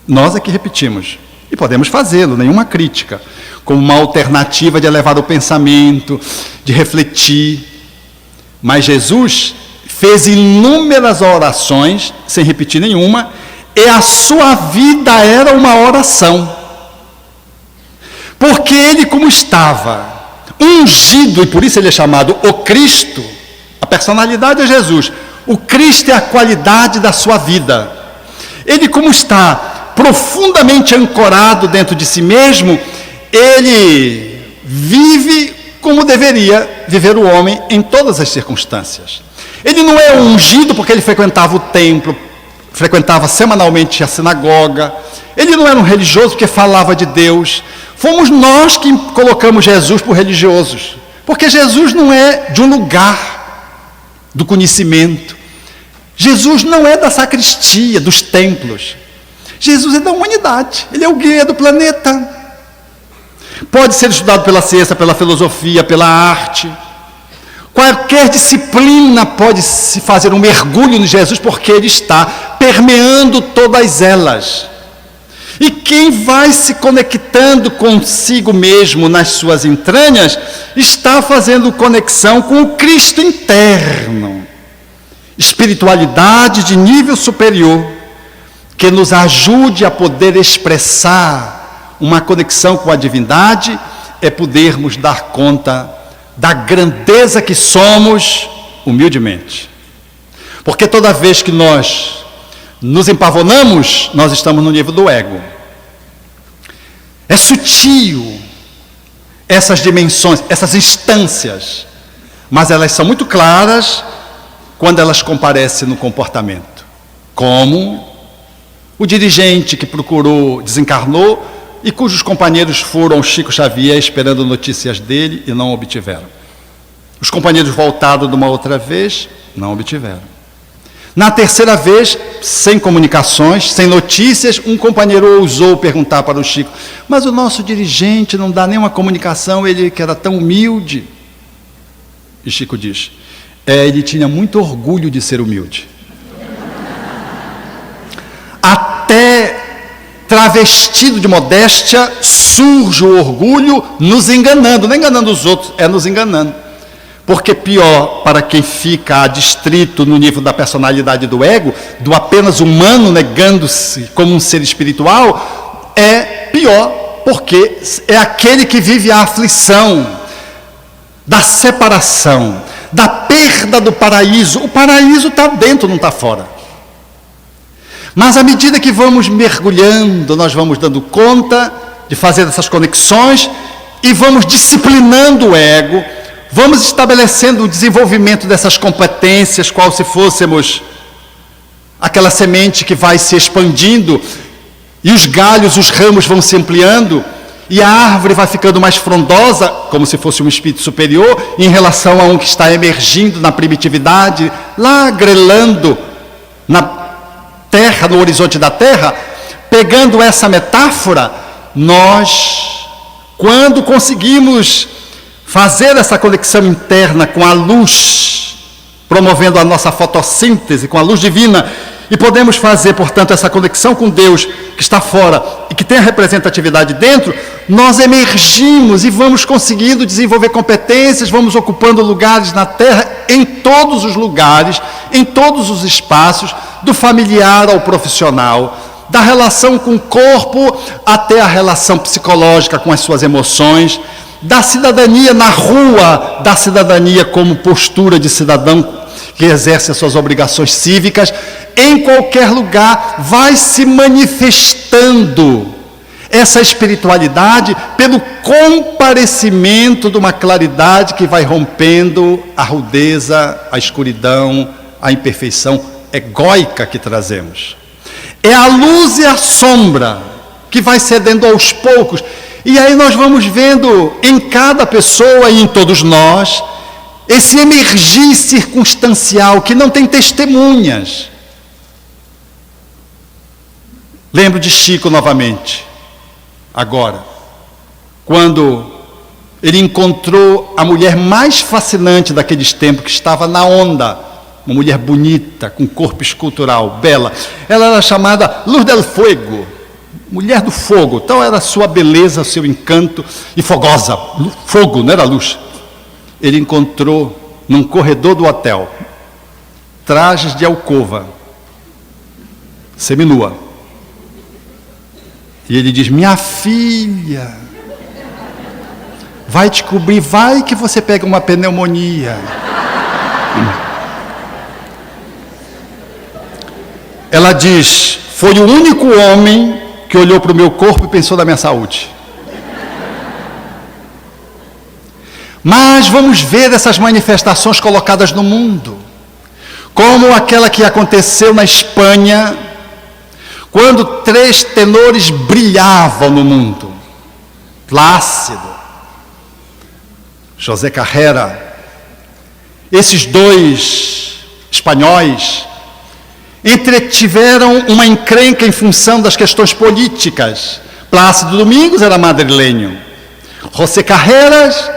Nós é que repetimos. E podemos fazê-lo, nenhuma crítica. Como uma alternativa de elevar o pensamento, de refletir. Mas Jesus fez inúmeras orações, sem repetir nenhuma, e a sua vida era uma oração. Porque ele, como estava ungido, e por isso ele é chamado o Cristo, a personalidade é Jesus. O Cristo é a qualidade da sua vida. Ele, como está profundamente ancorado dentro de si mesmo, ele vive como deveria viver o homem em todas as circunstâncias. Ele não é ungido porque ele frequentava o templo, frequentava semanalmente a sinagoga. Ele não era um religioso porque falava de Deus. Fomos nós que colocamos Jesus por religiosos, porque Jesus não é de um lugar do conhecimento. Jesus não é da sacristia, dos templos. Jesus é da humanidade. Ele é o guia do planeta. Pode ser estudado pela ciência, pela filosofia, pela arte. Qualquer disciplina pode se fazer um mergulho em Jesus, porque ele está permeando todas elas. E quem vai se conectando consigo mesmo nas suas entranhas, está fazendo conexão com o Cristo interno. Espiritualidade de nível superior, que nos ajude a poder expressar uma conexão com a divindade, é podermos dar conta da grandeza que somos humildemente. Porque toda vez que nós nos empavonamos, nós estamos no nível do ego. É sutil essas dimensões, essas instâncias, mas elas são muito claras quando elas comparecem no comportamento. Como o dirigente que desencarnou e cujos companheiros foram ao Chico Xavier esperando notícias dele e não obtiveram. Os companheiros voltaram de uma outra vez, não obtiveram. Na terceira vez, sem comunicações, sem notícias, um companheiro ousou perguntar para o Chico: mas o nosso dirigente não dá nenhuma comunicação, ele que era tão humilde. E Chico diz: ele tinha muito orgulho de ser humilde. Até travestido de modéstia, surge o orgulho nos enganando, não enganando os outros, é nos enganando. Porque pior para quem fica adstrito no nível da personalidade do ego, do apenas humano negando-se como um ser espiritual, é pior, porque é aquele que vive a aflição da separação, da perda do paraíso. O paraíso está dentro, não está fora. Mas à medida que vamos mergulhando, nós vamos dando conta de fazer essas conexões e vamos disciplinando o ego, vamos estabelecendo o desenvolvimento dessas competências, qual se fôssemos aquela semente que vai se expandindo, e os galhos, os ramos vão se ampliando, e a árvore vai ficando mais frondosa, como se fosse um espírito superior, em relação a um que está emergindo na primitividade, lá grelando na terra, no horizonte da terra. Pegando essa metáfora, nós, quando conseguimos fazer essa conexão interna com a luz, promovendo a nossa fotossíntese com a luz divina, e podemos fazer, portanto, essa conexão com Deus que está fora e que tem a representatividade dentro, nós emergimos e vamos conseguindo desenvolver competências, vamos ocupando lugares na Terra, em todos os lugares, em todos os espaços, do familiar ao profissional, da relação com o corpo até a relação psicológica com as suas emoções, da cidadania na rua, da cidadania como postura de cidadão que exerce as suas obrigações cívicas. Em qualquer lugar vai se manifestando essa espiritualidade pelo comparecimento de uma claridade que vai rompendo a rudeza, a escuridão, a imperfeição egóica que trazemos. É a luz e a sombra que vai cedendo aos poucos, e aí nós vamos vendo em cada pessoa e em todos nós esse emergir circunstancial que não tem testemunhas. Lembro de Chico novamente, agora, quando ele encontrou a mulher mais fascinante daqueles tempos, que estava na onda, uma mulher bonita, com corpo escultural, bela. Ela era chamada Luz del Fuego, mulher do fogo. Então era a sua beleza, o seu encanto, e fogosa, fogo, não era luz. Ele encontrou num corredor do hotel trajes de alcova, seminua. E ele diz: minha filha, vai te cobrir, vai que você pega uma pneumonia. Ela diz: foi o único homem que olhou para o meu corpo e pensou na minha saúde. Mas vamos ver essas manifestações colocadas no mundo, como aquela que aconteceu na Espanha, quando 3 tenores brilhavam no mundo: Plácido, José Carrera. Esses 2 espanhóis entretiveram uma encrenca em função das questões políticas. Plácido Domingos era madrilenho, José Carreras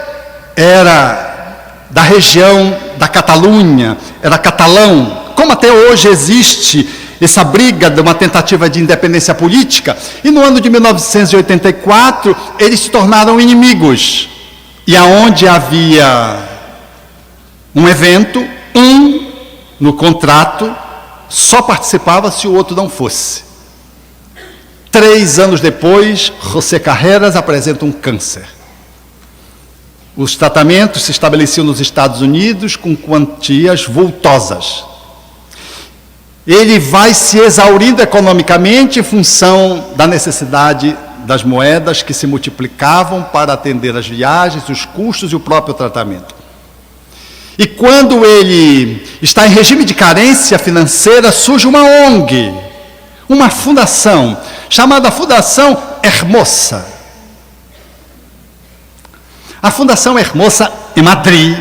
era da região da Catalunha, era catalão, como até hoje existe essa briga de uma tentativa de independência política. E no ano de 1984 eles se tornaram inimigos, e aonde havia um evento, no contrato só participava se o outro não fosse. 3 anos depois, José Carreras apresenta um câncer. Os tratamentos se estabeleciam nos Estados Unidos com quantias vultosas. Ele vai se exaurindo economicamente em função da necessidade das moedas que se multiplicavam para atender as viagens, os custos e o próprio tratamento. E quando ele está em regime de carência financeira, surge uma ONG, uma fundação, chamada Fundação Hermosa. A Fundação Hermosa, em Madrid,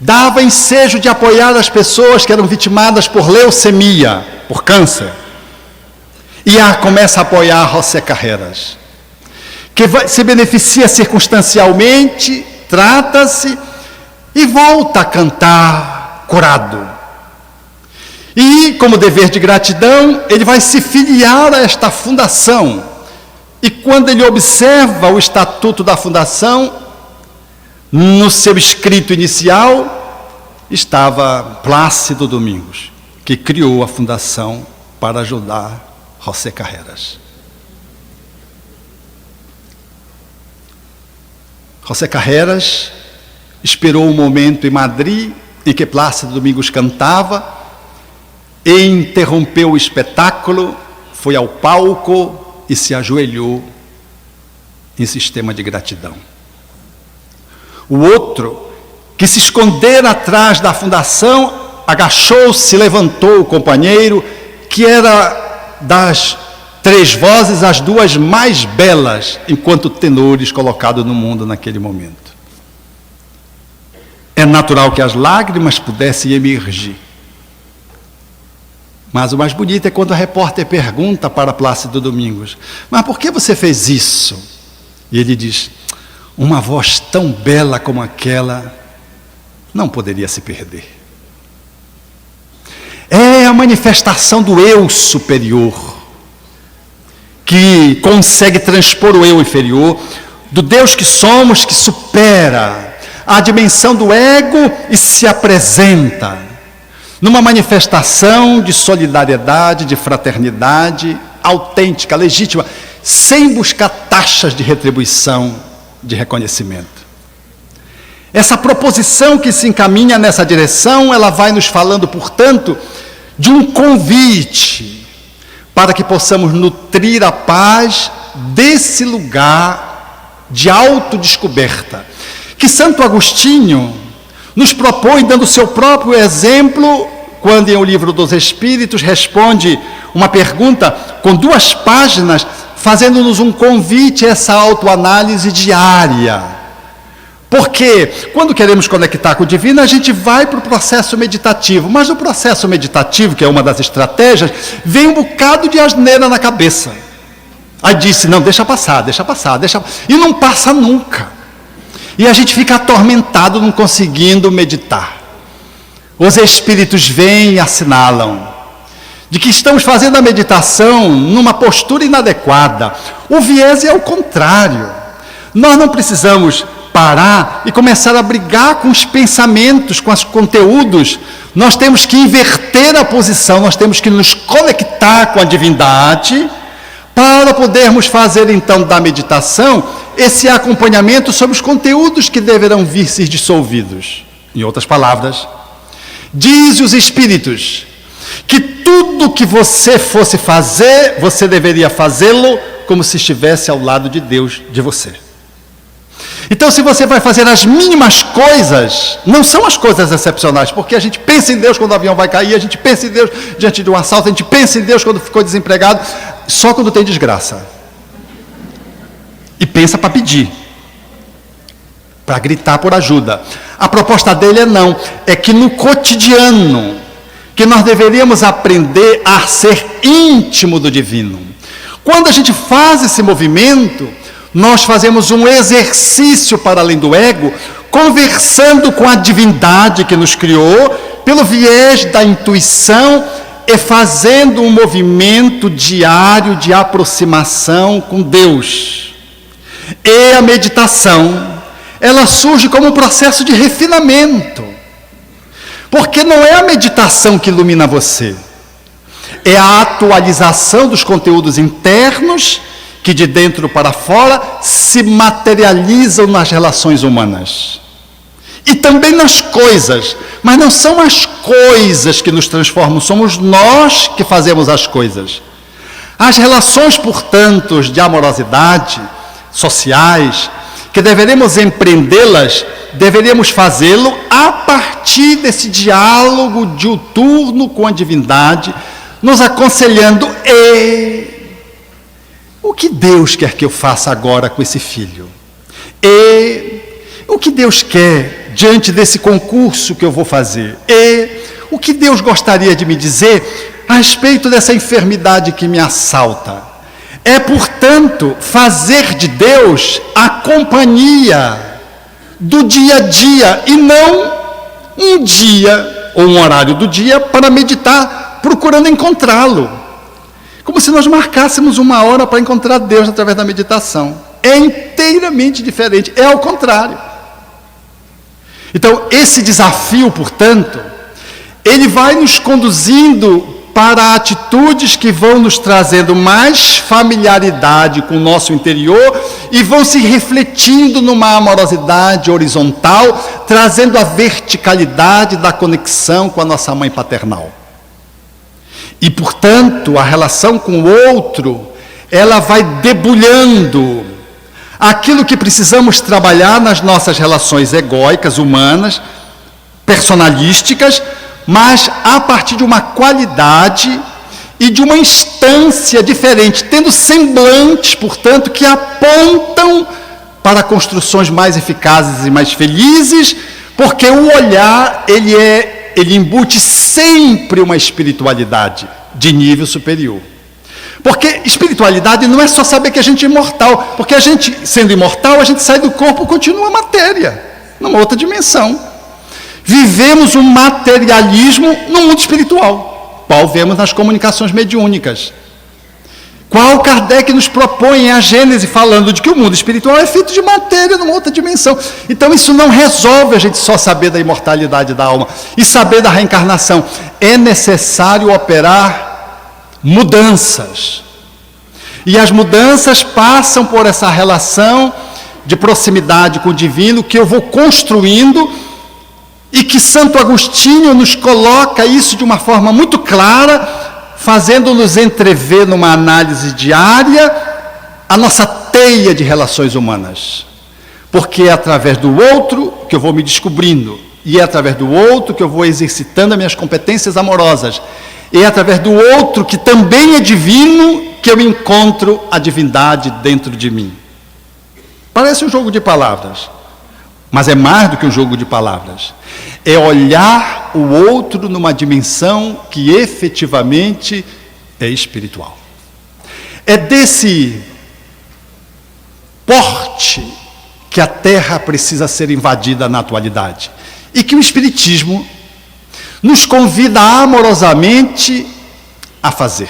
dava ensejo de apoiar as pessoas que eram vitimadas por leucemia, por câncer. E começa a apoiar José Carreras, que se beneficia circunstancialmente, trata-se e volta a cantar curado. E, como dever de gratidão, ele vai se filiar a esta fundação. E quando ele observa o estatuto da fundação, No seu escrito inicial estava Plácido Domingos, que criou a fundação para ajudar José Carreras. José Carreras esperou um momento em Madrid em que Plácido Domingos cantava, e interrompeu o espetáculo, foi ao palco e se ajoelhou em sistema de gratidão. O outro, que se escondera atrás da fundação, agachou-se, levantou o companheiro, que era das 3 vozes as 2 mais belas, enquanto tenores colocados no mundo naquele momento. É natural que as lágrimas pudessem emergir. Mas o mais bonito é quando a repórter pergunta para Plácido Domingos: mas por que você fez isso? E ele diz: uma voz tão bela como aquela não poderia se perder. É a manifestação do eu superior, que consegue transpor o eu inferior, do Deus que somos, que supera a dimensão do ego e se apresenta numa manifestação de solidariedade, de fraternidade autêntica, legítima, sem buscar taxas de retribuição, de reconhecimento. Essa proposição que se encaminha nessa direção, ela vai nos falando, portanto, de um convite para que possamos nutrir a paz desse lugar de autodescoberta, que Santo Agostinho nos propõe, dando o seu próprio exemplo, quando em O Livro dos Espíritos responde uma pergunta com 2 páginas, fazendo-nos um convite a essa autoanálise diária. Porque quando queremos conectar com o divino, a gente vai para o processo meditativo, mas no processo meditativo, que é uma das estratégias, vem um bocado de asneira na cabeça. Aí disse: não, deixa passar, e não passa nunca. E a gente fica atormentado, não conseguindo meditar. Os espíritos vêm e assinalam de que estamos fazendo a meditação numa postura inadequada. O viés é o contrário. Nós não precisamos parar e começar a brigar com os pensamentos, com os conteúdos. Nós temos que inverter a posição, nós temos que nos conectar com a divindade para podermos fazer então da meditação esse acompanhamento sobre os conteúdos que deverão vir ser dissolvidos. Em outras palavras, diz os Espíritos que tudo que você fosse fazer, você deveria fazê-lo como se estivesse ao lado de Deus, de você. Então, se você vai fazer as mínimas coisas, não são as coisas excepcionais, porque a gente pensa em Deus quando o avião vai cair, a gente pensa em Deus diante de um assalto, a gente pensa em Deus quando ficou desempregado, só quando tem desgraça. E pensa para pedir, para gritar por ajuda. A proposta dele é que no cotidiano, que nós deveríamos aprender a ser íntimo do divino. Quando a gente faz esse movimento, nós fazemos um exercício para além do ego, conversando com a divindade que nos criou, pelo viés da intuição, e fazendo um movimento diário de aproximação com Deus. E a meditação, ela surge como um processo de refinamento, porque não é a meditação que ilumina você, é a atualização dos conteúdos internos que de dentro para fora se materializam nas relações humanas e também nas coisas, mas não são as coisas que nos transformam, somos nós que fazemos as coisas. As relações, portanto, de amorosidade, sociais, que deveremos empreendê-las, deveríamos fazê-lo a partir desse diálogo diuturno com a divindade, nos aconselhando: o que Deus quer que eu faça agora com esse filho? O que Deus quer diante desse concurso que eu vou fazer? O que Deus gostaria de me dizer a respeito dessa enfermidade que me assalta? É, portanto, fazer de Deus a companhia do dia a dia, e não um dia ou um horário do dia para meditar, procurando encontrá-lo. Como se nós marcássemos uma hora para encontrar Deus através da meditação. É inteiramente diferente, é ao contrário. Então, esse desafio, portanto, ele vai nos conduzindo para atitudes que vão nos trazendo mais familiaridade com o nosso interior e vão se refletindo numa amorosidade horizontal, trazendo a verticalidade da conexão com a nossa mãe paternal. E, portanto, a relação com o outro, ela vai debulhando aquilo que precisamos trabalhar nas nossas relações egóicas, humanas, personalísticas, mas a partir de uma qualidade e de uma instância diferente, tendo semblantes, portanto, que apontam para construções mais eficazes e mais felizes, porque o olhar, ele embute sempre uma espiritualidade de nível superior. Porque espiritualidade não é só saber que a gente é imortal, porque a gente, sendo imortal, a gente sai do corpo e continua matéria, numa outra dimensão. Vivemos um materialismo no mundo espiritual, qual vemos nas comunicações mediúnicas. Qual Kardec nos propõe em A Gênese, falando de que o mundo espiritual é feito de matéria numa outra dimensão. Então isso não resolve a gente só saber da imortalidade da alma e saber da reencarnação. É necessário operar mudanças. E as mudanças passam por essa relação de proximidade com o divino que eu vou construindo e que Santo Agostinho nos coloca isso de uma forma muito clara, fazendo-nos entrever numa análise diária a nossa teia de relações humanas. Porque é através do outro que eu vou me descobrindo, e é através do outro que eu vou exercitando as minhas competências amorosas. É através do outro, que também é divino, que eu encontro a divindade dentro de mim. Parece um jogo de palavras, mas é mais do que um jogo de palavras. É olhar o outro numa dimensão que efetivamente é espiritual. É desse porte que a Terra precisa ser invadida na atualidade. E que o Espiritismo nos convida amorosamente a fazer.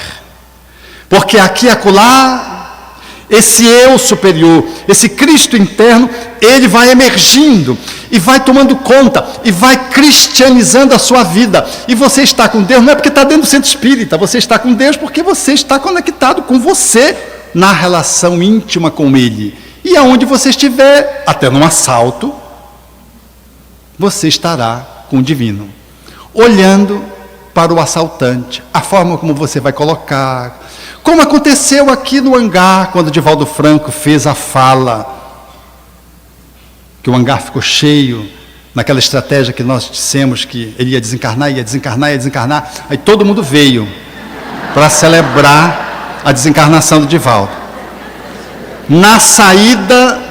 Porque aqui e acolá, esse eu superior, esse Cristo interno, ele vai emergindo e vai tomando conta e vai cristianizando a sua vida. E você está com Deus não é porque está dentro do centro espírita, você está com Deus porque você está conectado com você na relação íntima com Ele. E aonde você estiver, até num assalto, você estará com o divino, olhando para o assaltante, a forma como você vai colocar, como aconteceu aqui no hangar, quando Divaldo Franco fez a fala, que o hangar ficou cheio, naquela estratégia que nós dissemos que ele ia desencarnar, aí todo mundo veio para celebrar a desencarnação do Divaldo. Na saída,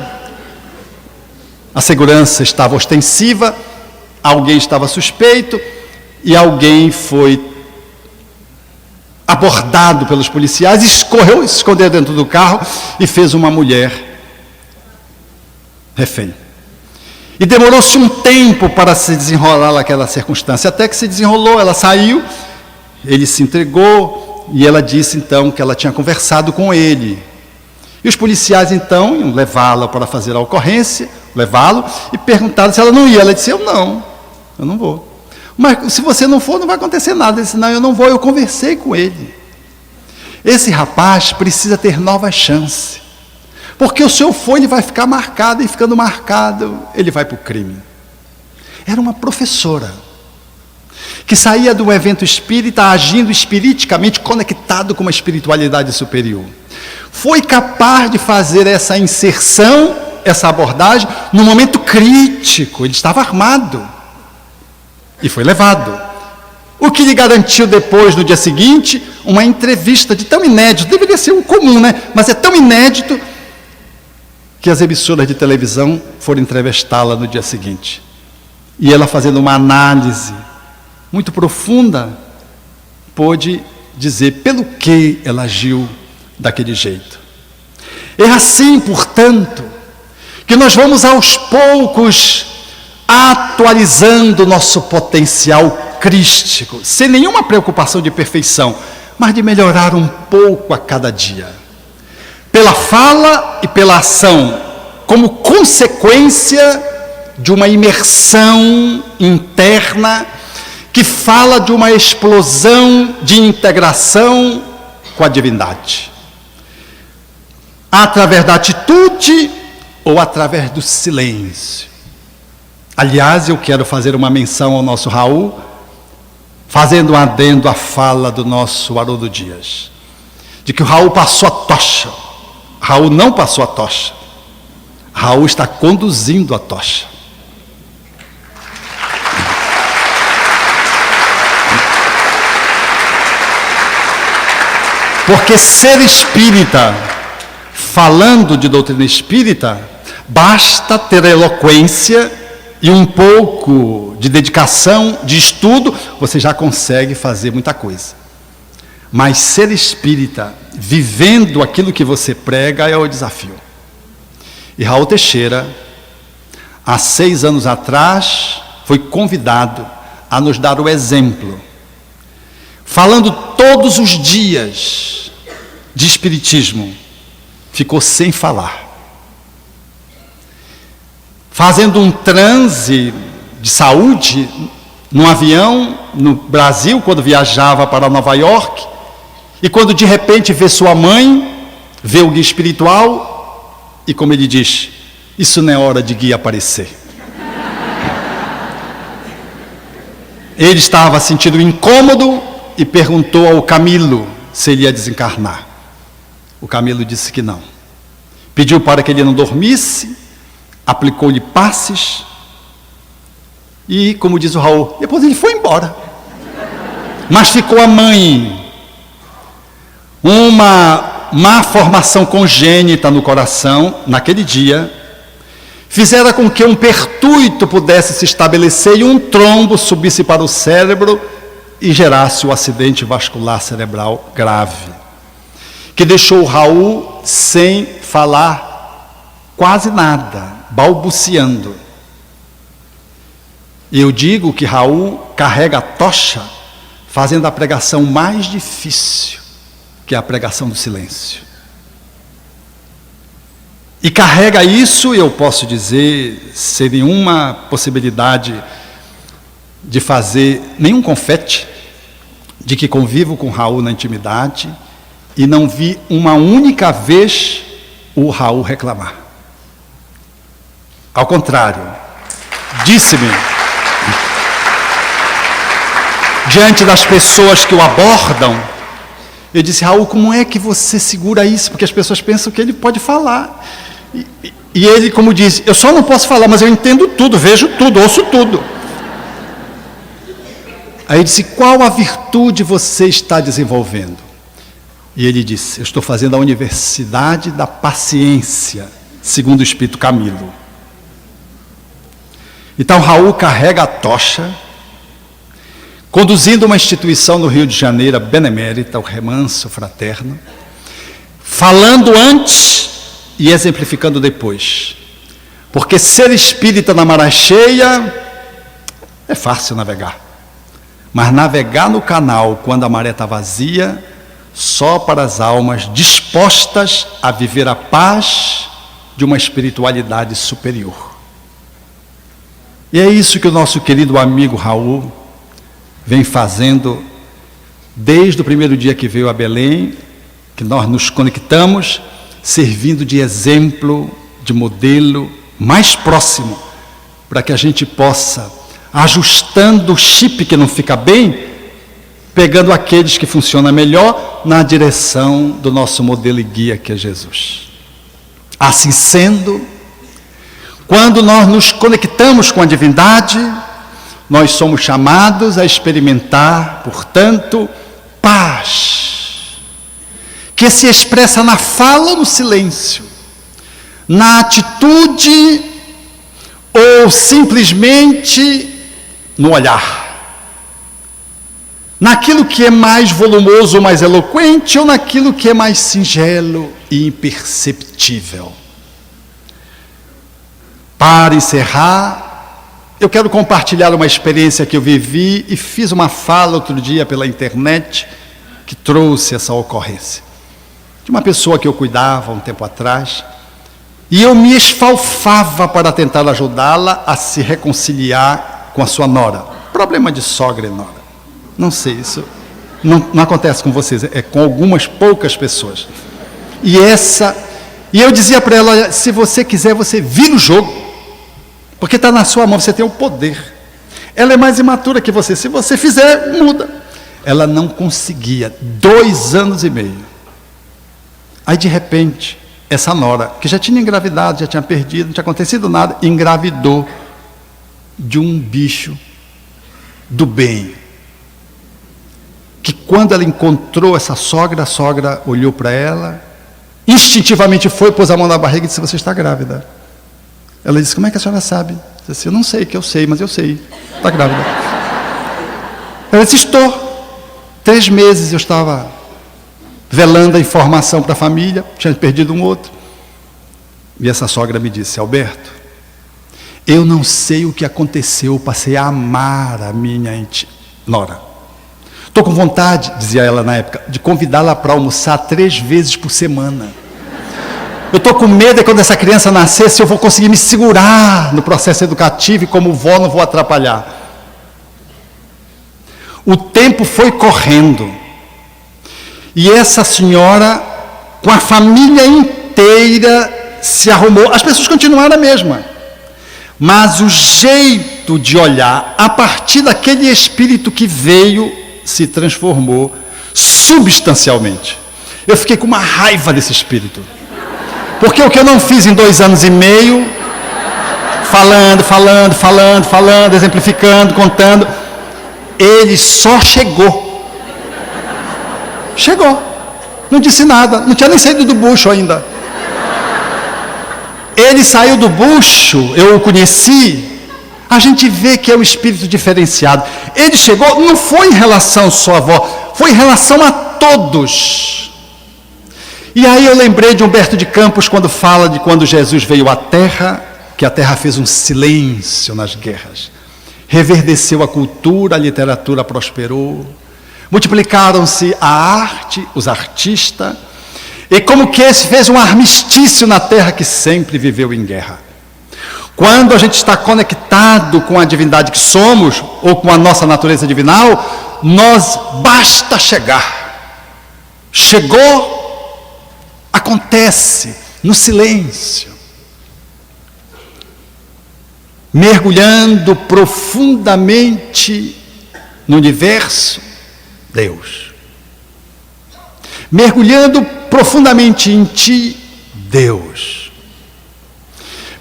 a segurança estava ostensiva, alguém estava suspeito, e alguém foi abordado pelos policiais, escorreu, se escondeu dentro do carro e fez uma mulher refém. E demorou-se um tempo para se desenrolar aquela circunstância, até que se desenrolou, ela saiu, ele se entregou, e ela disse então que ela tinha conversado com ele. E os policiais então iam levá-la para fazer a ocorrência, levá-lo, e perguntaram se ela não ia. Ela disse, eu não vou. Mas se você não for, não vai acontecer nada. Ele disse, não, eu não vou, eu conversei com ele. Esse rapaz precisa ter nova chance. Porque se eu for, ele vai ficar marcado, e ficando marcado, ele vai para o crime. Era uma professora, que saía de um evento espírita, agindo espiriticamente, conectado com uma espiritualidade superior. Foi capaz de fazer essa inserção, essa abordagem, num momento crítico. Ele estava armado. E foi levado. O que lhe garantiu depois, no dia seguinte, uma entrevista de tão inédito, deveria ser um comum, né? Mas é tão inédito que as emissoras de televisão foram entrevistá-la no dia seguinte. E ela, fazendo uma análise muito profunda, pôde dizer pelo que ela agiu daquele jeito. É assim, portanto, que nós vamos aos poucos atualizando o nosso potencial crístico, sem nenhuma preocupação de perfeição, mas de melhorar um pouco a cada dia. Pela fala e pela ação, como consequência de uma imersão interna que fala de uma explosão de integração com a divindade. Através da atitude ou através do silêncio. Aliás, eu quero fazer uma menção ao nosso Raul, fazendo um adendo à fala do nosso Haroldo Dias, de que o Raul passou a tocha. Raul não passou a tocha. Raul está conduzindo a tocha. Porque ser espírita, falando de doutrina espírita, basta ter eloquência e um pouco de dedicação, de estudo, você já consegue fazer muita coisa. Mas ser espírita, vivendo aquilo que você prega, é o desafio. E Raul Teixeira, há 6 anos atrás, foi convidado a nos dar o exemplo, falando todos os dias de espiritismo, ficou sem falar. Fazendo um transe de saúde num avião no Brasil, quando viajava para Nova York, e quando de repente vê sua mãe, vê o guia espiritual, e como ele diz, isso não é hora de guia aparecer. Ele estava sentindo incômodo e perguntou ao Camilo se ele ia desencarnar. O Camilo disse que não. Pediu para que ele não dormisse, aplicou-lhe passes e, como diz o Raul, depois ele foi embora. Mas ficou a mãe. Uma má formação congênita no coração, naquele dia, fizera com que um pertuito pudesse se estabelecer e um trombo subisse para o cérebro e gerasse o acidente vascular cerebral grave, que deixou o Raul sem falar quase nada, balbuciando. Eu digo que Raul carrega a tocha, fazendo a pregação mais difícil, que é a pregação do silêncio. E carrega isso, eu posso dizer, sem nenhuma possibilidade de fazer nenhum confete, de que convivo com Raul na intimidade, e não vi uma única vez o Raul reclamar. Ao contrário, disse-me, diante das pessoas que o abordam, eu disse: Raul, como é que você segura isso? Porque as pessoas pensam que ele pode falar. E ele, como diz, eu só não posso falar, mas eu entendo tudo, vejo tudo, ouço tudo. Aí eu disse: qual a virtude você está desenvolvendo? E ele disse: eu estou fazendo a Universidade da Paciência, segundo o Espírito Camilo. Então Raul carrega a tocha, conduzindo uma instituição no Rio de Janeiro, benemérita, o Remanso Fraterno, falando antes e exemplificando depois. Porque ser espírita na maré cheia é fácil navegar. Mas navegar no canal quando a maré está vazia, só para as almas dispostas a viver a paz de uma espiritualidade superior. E é isso que o nosso querido amigo Raul vem fazendo desde o primeiro dia que veio a Belém, que nós nos conectamos, servindo de exemplo, de modelo mais próximo, para que a gente possa, ajustando o chip que não fica bem, pegando aqueles que funcionam melhor na direção do nosso modelo e guia, que é Jesus. Assim sendo, quando nós nos conectamos com a divindade, nós somos chamados a experimentar, portanto, paz, que se expressa na fala ou no silêncio, na atitude ou simplesmente no olhar, naquilo que é mais volumoso ou mais eloquente, ou naquilo que é mais singelo e imperceptível. Para encerrar, eu quero compartilhar uma experiência que eu vivi e fiz uma fala outro dia pela internet que trouxe essa ocorrência. De uma pessoa que eu cuidava um tempo atrás, E eu me esfalfava para tentar ajudá-la a se reconciliar com a sua nora. Problema de sogra e nora. Não sei, isso não acontece com vocês, é com algumas poucas pessoas. E eu dizia para ela: olha, se você quiser, você vira o jogo, porque está na sua mão, você tem o poder. Ela é mais imatura que você, se você fizer, muda. Ela não conseguia, 2 anos e meio. Aí de repente, essa nora, que já tinha engravidado, já tinha perdido, não tinha acontecido nada, engravidou de um bicho do bem. Que quando ela encontrou essa sogra, a sogra olhou para ela, instintivamente foi, pôs a mão na barriga e disse: você está grávida. Ela disse: como é que a senhora sabe? Eu disse: eu não sei que eu sei, mas eu sei, está grávida. Ela disse: estou. 3 meses eu estava velando a informação para a família, tinha perdido um outro. E essa sogra me disse: Alberto, eu não sei o que aconteceu, eu passei a amar a minha nora. Estou com vontade, dizia ela na época, de convidá-la para almoçar 3 vezes por semana. Eu estou com medo de quando essa criança nascer, se eu vou conseguir me segurar no processo educativo e como vó não vou atrapalhar. O tempo foi correndo. E essa senhora, com a família inteira, se arrumou. As pessoas continuaram a mesma. Mas o jeito de olhar, a partir daquele espírito que veio, se transformou substancialmente. Eu fiquei com uma raiva desse espírito. Porque o que eu não fiz em 2 anos e meio, falando, exemplificando, contando, ele só chegou. Chegou. Não disse nada, não tinha nem saído do bucho ainda. Ele saiu do bucho, eu o conheci. A gente vê que é um espírito diferenciado. Ele chegou, não foi em relação só à avó, foi em relação a todos. E aí eu lembrei de Humberto de Campos, quando fala de quando Jesus veio à Terra, que a Terra fez um silêncio nas guerras. Reverdeceu a cultura, a literatura prosperou. Multiplicaram-se a arte, os artistas. E como que esse fez um armistício na Terra que sempre viveu em guerra. Quando a gente está conectado com a divindade que somos, ou com a nossa natureza divinal, nós basta chegar. Chegou, acontece no silêncio. Mergulhando profundamente no universo, Deus. Mergulhando profundamente em ti, Deus.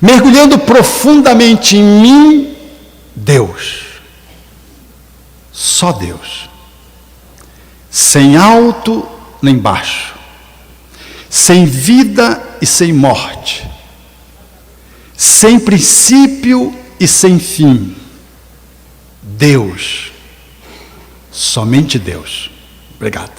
Mergulhando profundamente em mim, Deus. Só Deus. Sem alto nem baixo. Sem vida e sem morte. Sem princípio e sem fim. Deus. Somente Deus. Obrigado.